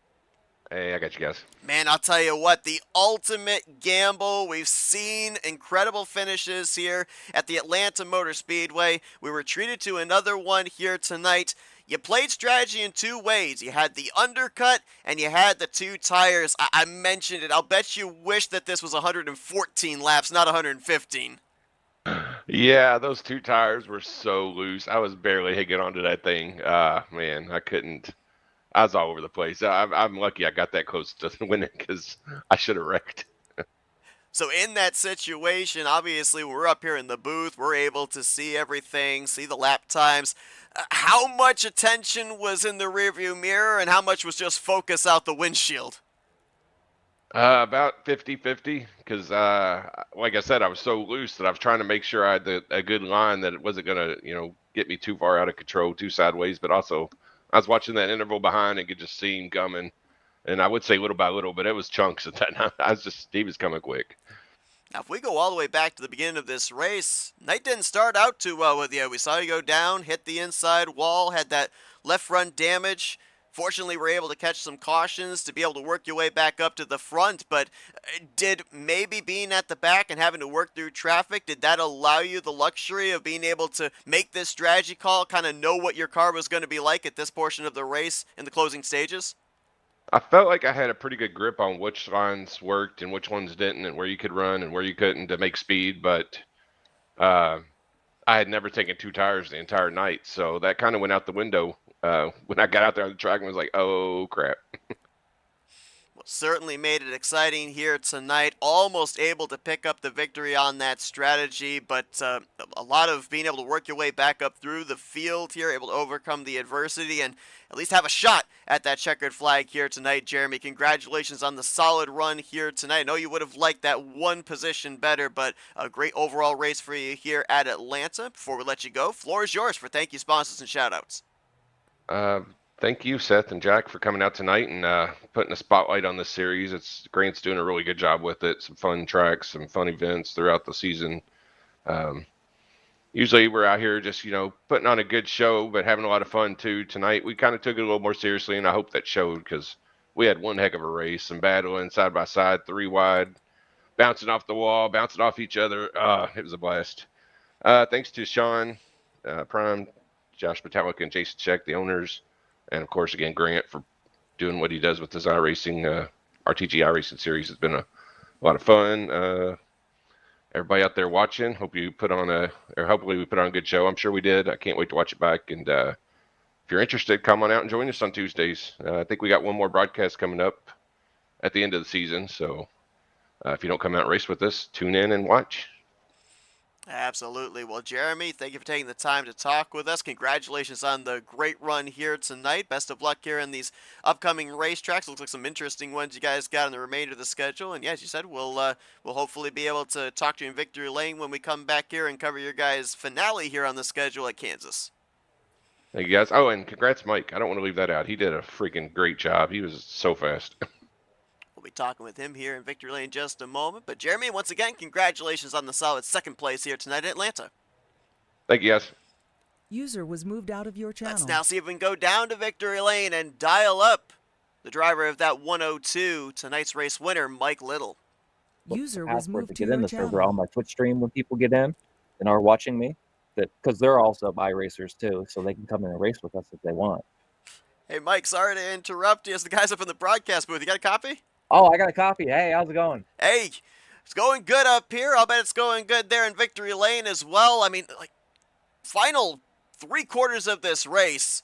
Speaker 5: Hey, I got you guys.
Speaker 1: Man, I'll tell you what, the ultimate gamble. We've seen incredible finishes here at the Atlanta Motor Speedway. We were treated to another one here tonight. You played strategy in 2 ways. You had the undercut and you had the 2 tires. I mentioned it. I'll bet you wish that this was 114 laps, not 115.
Speaker 5: Yeah, those 2 tires were so loose. I was barely hanging onto that thing. Man, I couldn't. I was all over the place. I'm lucky I got that close to winning, because I should have wrecked.
Speaker 1: So in that situation, obviously, we're up here in the booth. We're able to see everything, see the lap times. How much attention was in the rearview mirror, and how much was just focus out the windshield?
Speaker 5: About 50-50, because like I said, I was so loose that I was trying to make sure I had a good line, that it wasn't going to, get me too far out of control, too sideways. But also, I was watching that interval behind and could just see him coming. And I would say little by little, but it was chunks at that time. He was coming quick.
Speaker 1: Now, if we go all the way back to the beginning of this race, night didn't start out too well with you. We saw you go down, hit the inside wall, had that left front damage. fortunately were able to catch some cautions to be able to work your way back up to the front, but did maybe being at the back and having to work through traffic, did that allow you the luxury of being able to make this strategy call, kind of know what your car was going to be like at this portion of the race in the closing stages?
Speaker 5: I felt like I had a pretty good grip on which lines worked and which ones didn't, and where you could run and where you couldn't to make speed. But I had never taken 2 tires the entire night, so that kind of went out the window when I got out there on the track and was like, "Oh crap!"
Speaker 1: Well, certainly made it exciting here tonight. Almost able to pick up the victory on that strategy, but a lot of being able to work your way back up through the field here, able to overcome the adversity and at least have a shot at that checkered flag here tonight, Jeremy. Congratulations on the solid run here tonight. I know you would have liked that one position better, but a great overall race for you here at Atlanta. Before we let you go, floor is yours for thank you, sponsors, and shout-outs.
Speaker 5: Thank you, Seth and Jack, for coming out tonight and putting a spotlight on this series. Grant's doing a really good job with it. Some fun tracks, some fun events throughout the season. Usually we're out here just, putting on a good show, but having a lot of fun too. Tonight we kind of took it a little more seriously, and I hope that showed because we had one heck of a race, some battling side by side, 3 wide, bouncing off the wall, bouncing off each other. It was a blast. Thanks to Sean, Prime, Josh Metallica, and Jason Check, the owners. And, of course, again, Grant for doing what he does with his iRacing, RTG iRacing series. It's been a lot of fun. Everybody out there watching, hopefully we put on a good show. I'm sure we did. I can't wait to watch it back. And if you're interested, come on out and join us on Tuesdays. I think we got one more broadcast coming up at the end of the season. So if you don't come out and race with us, tune in and watch.
Speaker 1: Absolutely. Well, Jeremy, thank you for taking the time to talk with us. Congratulations on the great run here tonight. Best of luck here in these upcoming racetracks. Looks like some interesting ones you guys got in the remainder of the schedule. And yeah, as you said, we'll hopefully be able to talk to you in Victory Lane when we come back here and cover your guys' finale here on the schedule at Kansas.
Speaker 5: Thank you, guys. Oh, and congrats, Mike. I don't want to leave that out. He did a freaking great job. He was so fast.
Speaker 1: We'll be talking with him here in Victory Lane in just a moment. But Jeremy, once again, congratulations on the solid second place here tonight in Atlanta.
Speaker 5: Thank you, guys.
Speaker 3: User was moved out of your channel.
Speaker 1: Let's now see if we can go down to Victory Lane and dial up the driver of that 102, tonight's race winner, Mike Little.
Speaker 3: User was
Speaker 6: Password
Speaker 3: moved
Speaker 6: to
Speaker 3: to
Speaker 6: get
Speaker 3: your
Speaker 6: in the
Speaker 3: channel.
Speaker 6: server on my Twitch stream when people get in and are watching me, that because they're also iRacers too, so they can come in and race with us if they want.
Speaker 1: Hey, Mike, sorry to interrupt you. As the guys up in the broadcast booth, you got a copy?
Speaker 6: Oh, I got a copy. Hey, how's it going?
Speaker 1: Hey, it's going good up here. I'll bet it's going good there in Victory Lane as well. I mean, like, final 3/4 of this race,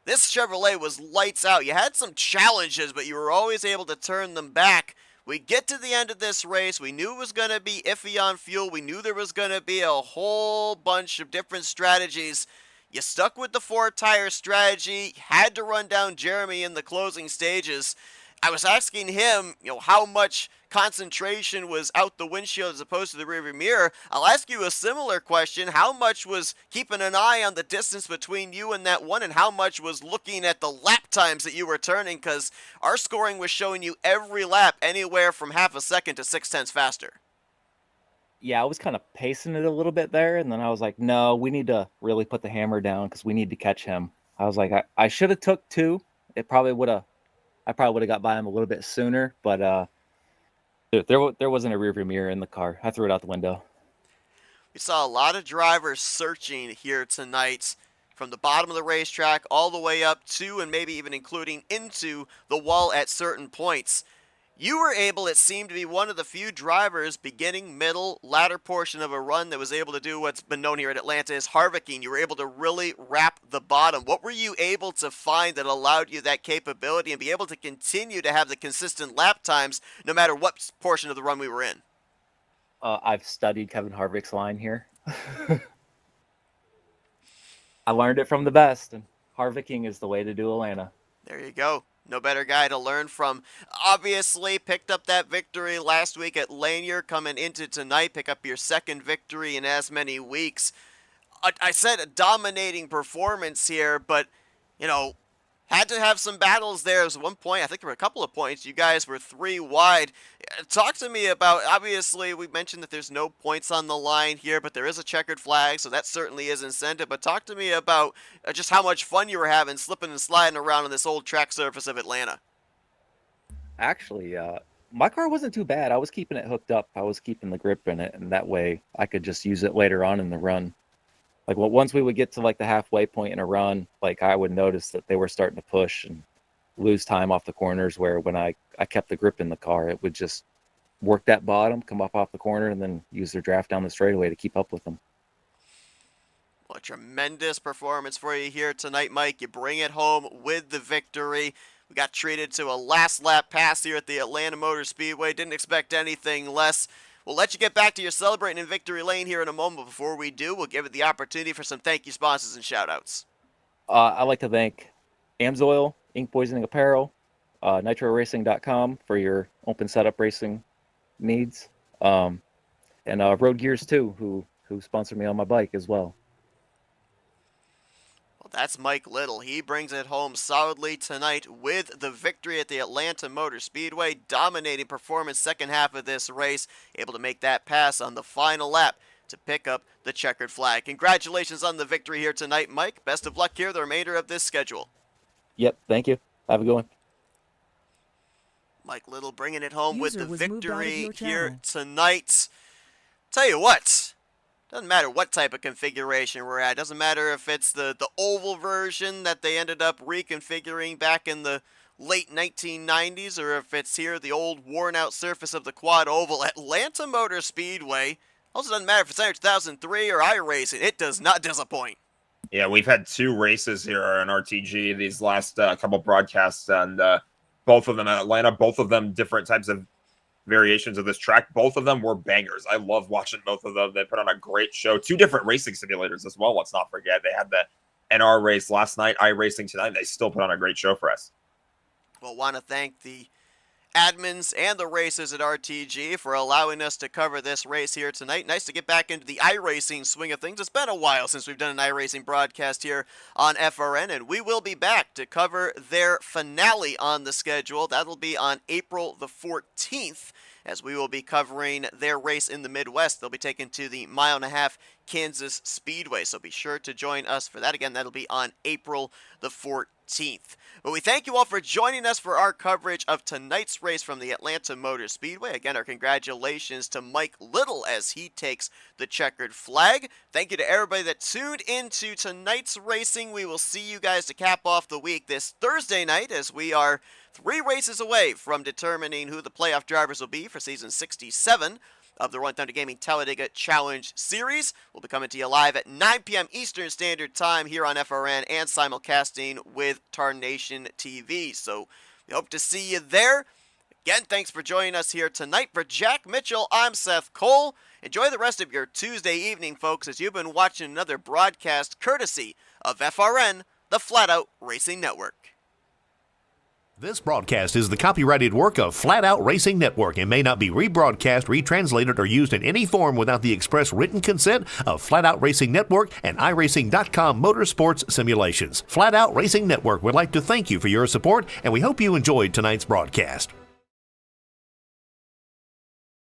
Speaker 1: this Chevrolet was lights out. You had some challenges, but you were always able to turn them back. We get to the end of this race. We knew it was going to be iffy on fuel. We knew there was going to be a whole bunch of different strategies. You stuck with the 4-tire strategy, had to run down Jeremy in the closing stages. I was asking him, how much concentration was out the windshield as opposed to the rearview mirror. I'll ask you a similar question. How much was keeping an eye on the distance between you and that one, and how much was looking at the lap times that you were turning? Because our scoring was showing you every lap anywhere from half a second to 0.6 faster.
Speaker 6: Yeah, I was kind of pacing it a little bit there, and then I was like, no, we need to really put the hammer down because we need to catch him. I was like, I should have took 2. I probably would have got by him a little bit sooner, but there wasn't a rearview mirror in the car. I threw it out the window.
Speaker 1: We saw a lot of drivers searching here tonight from the bottom of the racetrack all the way up to and maybe even including into the wall at certain points. You were able, it seemed to be one of the few drivers, beginning, middle, latter portion of a run that was able to do what's been known here at Atlanta as harvicking. You were able to really wrap the bottom. What were you able to find that allowed you that capability and be able to continue to have the consistent lap times no matter what portion of the run we were in?
Speaker 6: I've studied Kevin Harvick's line here. I learned it from the best, and harvicking is the way to do Atlanta.
Speaker 1: There you go. No better guy to learn from. Obviously, picked up that victory last week at Lanier, coming into tonight. Pick up your second victory in as many weeks. I said a dominating performance here, but, had to have some battles there. At one point, I think there were a couple of points, you guys were 3 wide. Talk to me about, obviously, we mentioned that there's no points on the line here, but there is a checkered flag, so that certainly is incentive. But talk to me about just how much fun you were having slipping and sliding around on this old track surface of Atlanta.
Speaker 6: Actually, my car wasn't too bad. I was keeping it hooked up. I was keeping the grip in it, and that way I could just use it later on in the run. Like, well, once we would get to like the halfway point in a run, like I would notice that they were starting to push and lose time off the corners, where when I kept the grip in the car, it would just work that bottom, come up off the corner, and then use their draft down the straightaway to keep up with them.
Speaker 1: Well, a tremendous performance for you here tonight, Mike. You bring it home with the victory. We got treated to a last lap pass here at the Atlanta Motor Speedway. Didn't expect anything less. We'll let you get back to your celebrating in Victory Lane here in a moment. Before we do, we'll give it the opportunity for some thank you sponsors and shout-outs.
Speaker 6: I'd like to thank Amsoil, Ink Poisoning Apparel, NitroRacing.com for your open setup racing needs, and Road Gears 2, who sponsored me on my bike as well.
Speaker 1: That's Mike Little. He brings it home solidly tonight with the victory at the Atlanta Motor Speedway. Dominating performance second half of this race. Able to make that pass on the final lap to pick up the checkered flag. Congratulations on the victory here tonight, Mike. Best of luck here the remainder of this schedule.
Speaker 6: Yep, thank you. Have a good one.
Speaker 1: Mike Little bringing it home with
Speaker 3: User
Speaker 1: the
Speaker 3: was moved out of
Speaker 1: victory
Speaker 3: your
Speaker 1: here
Speaker 3: channel.
Speaker 1: tonight. Tell you what. Doesn't matter what type of configuration we're at. Doesn't matter if it's the oval version that they ended up reconfiguring back in the late 1990s, or if it's here, the old worn-out surface of the quad oval. Atlanta Motor Speedway. Also doesn't matter if it's under 2003 or iRacing. It does not disappoint.
Speaker 2: Yeah, we've had 2 races here on RTG these last couple broadcasts, and both of them at Atlanta, both of them different types of variations of this track. Both of them were bangers. I love watching both of them. They put on a great show. 2 different racing simulators as well. Let's not forget. They had the NR race last night, iRacing tonight. They still put on a great show for us.
Speaker 1: Well, want to thank the admins and the racers at RTG for allowing us to cover this race here tonight. Nice to get back into the iRacing swing of things. It's been a while since we've done an iRacing broadcast here on FRN, and we will be back to cover their finale on the schedule. That'll be on April the 14th, as we will be covering their race in the Midwest. They'll be taken to the 1.5-mile Kansas Speedway, so be sure to join us for that. Again, that'll be on April the 14th. But we thank you all for joining us for our coverage of tonight's race from the Atlanta Motor Speedway. Again, our congratulations to Mike Little as he takes the checkered flag. Thank you to everybody that tuned into tonight's racing. We will see you guys to cap off the week this Thursday night, as we are 3 races away from determining who the playoff drivers will be for season 67 of the Rolling Thunder Gaming Talladega Challenge Series. We'll be coming to you live at 9 p.m. Eastern Standard Time here on FRN and simulcasting with Tarnation TV. So we hope to see you there. Again, thanks for joining us here tonight. For Jack Mitchell, I'm Seth Cole. Enjoy the rest of your Tuesday evening, folks, as you've been watching another broadcast courtesy of FRN, the Flatout Racing Network.
Speaker 7: This broadcast is the copyrighted work of Flatout Racing Network and may not be rebroadcast, retranslated, or used in any form without the express written consent of Flatout Racing Network and iRacing.com Motorsports Simulations. Flatout Racing Network would like to thank you for your support, and we hope you enjoyed tonight's broadcast.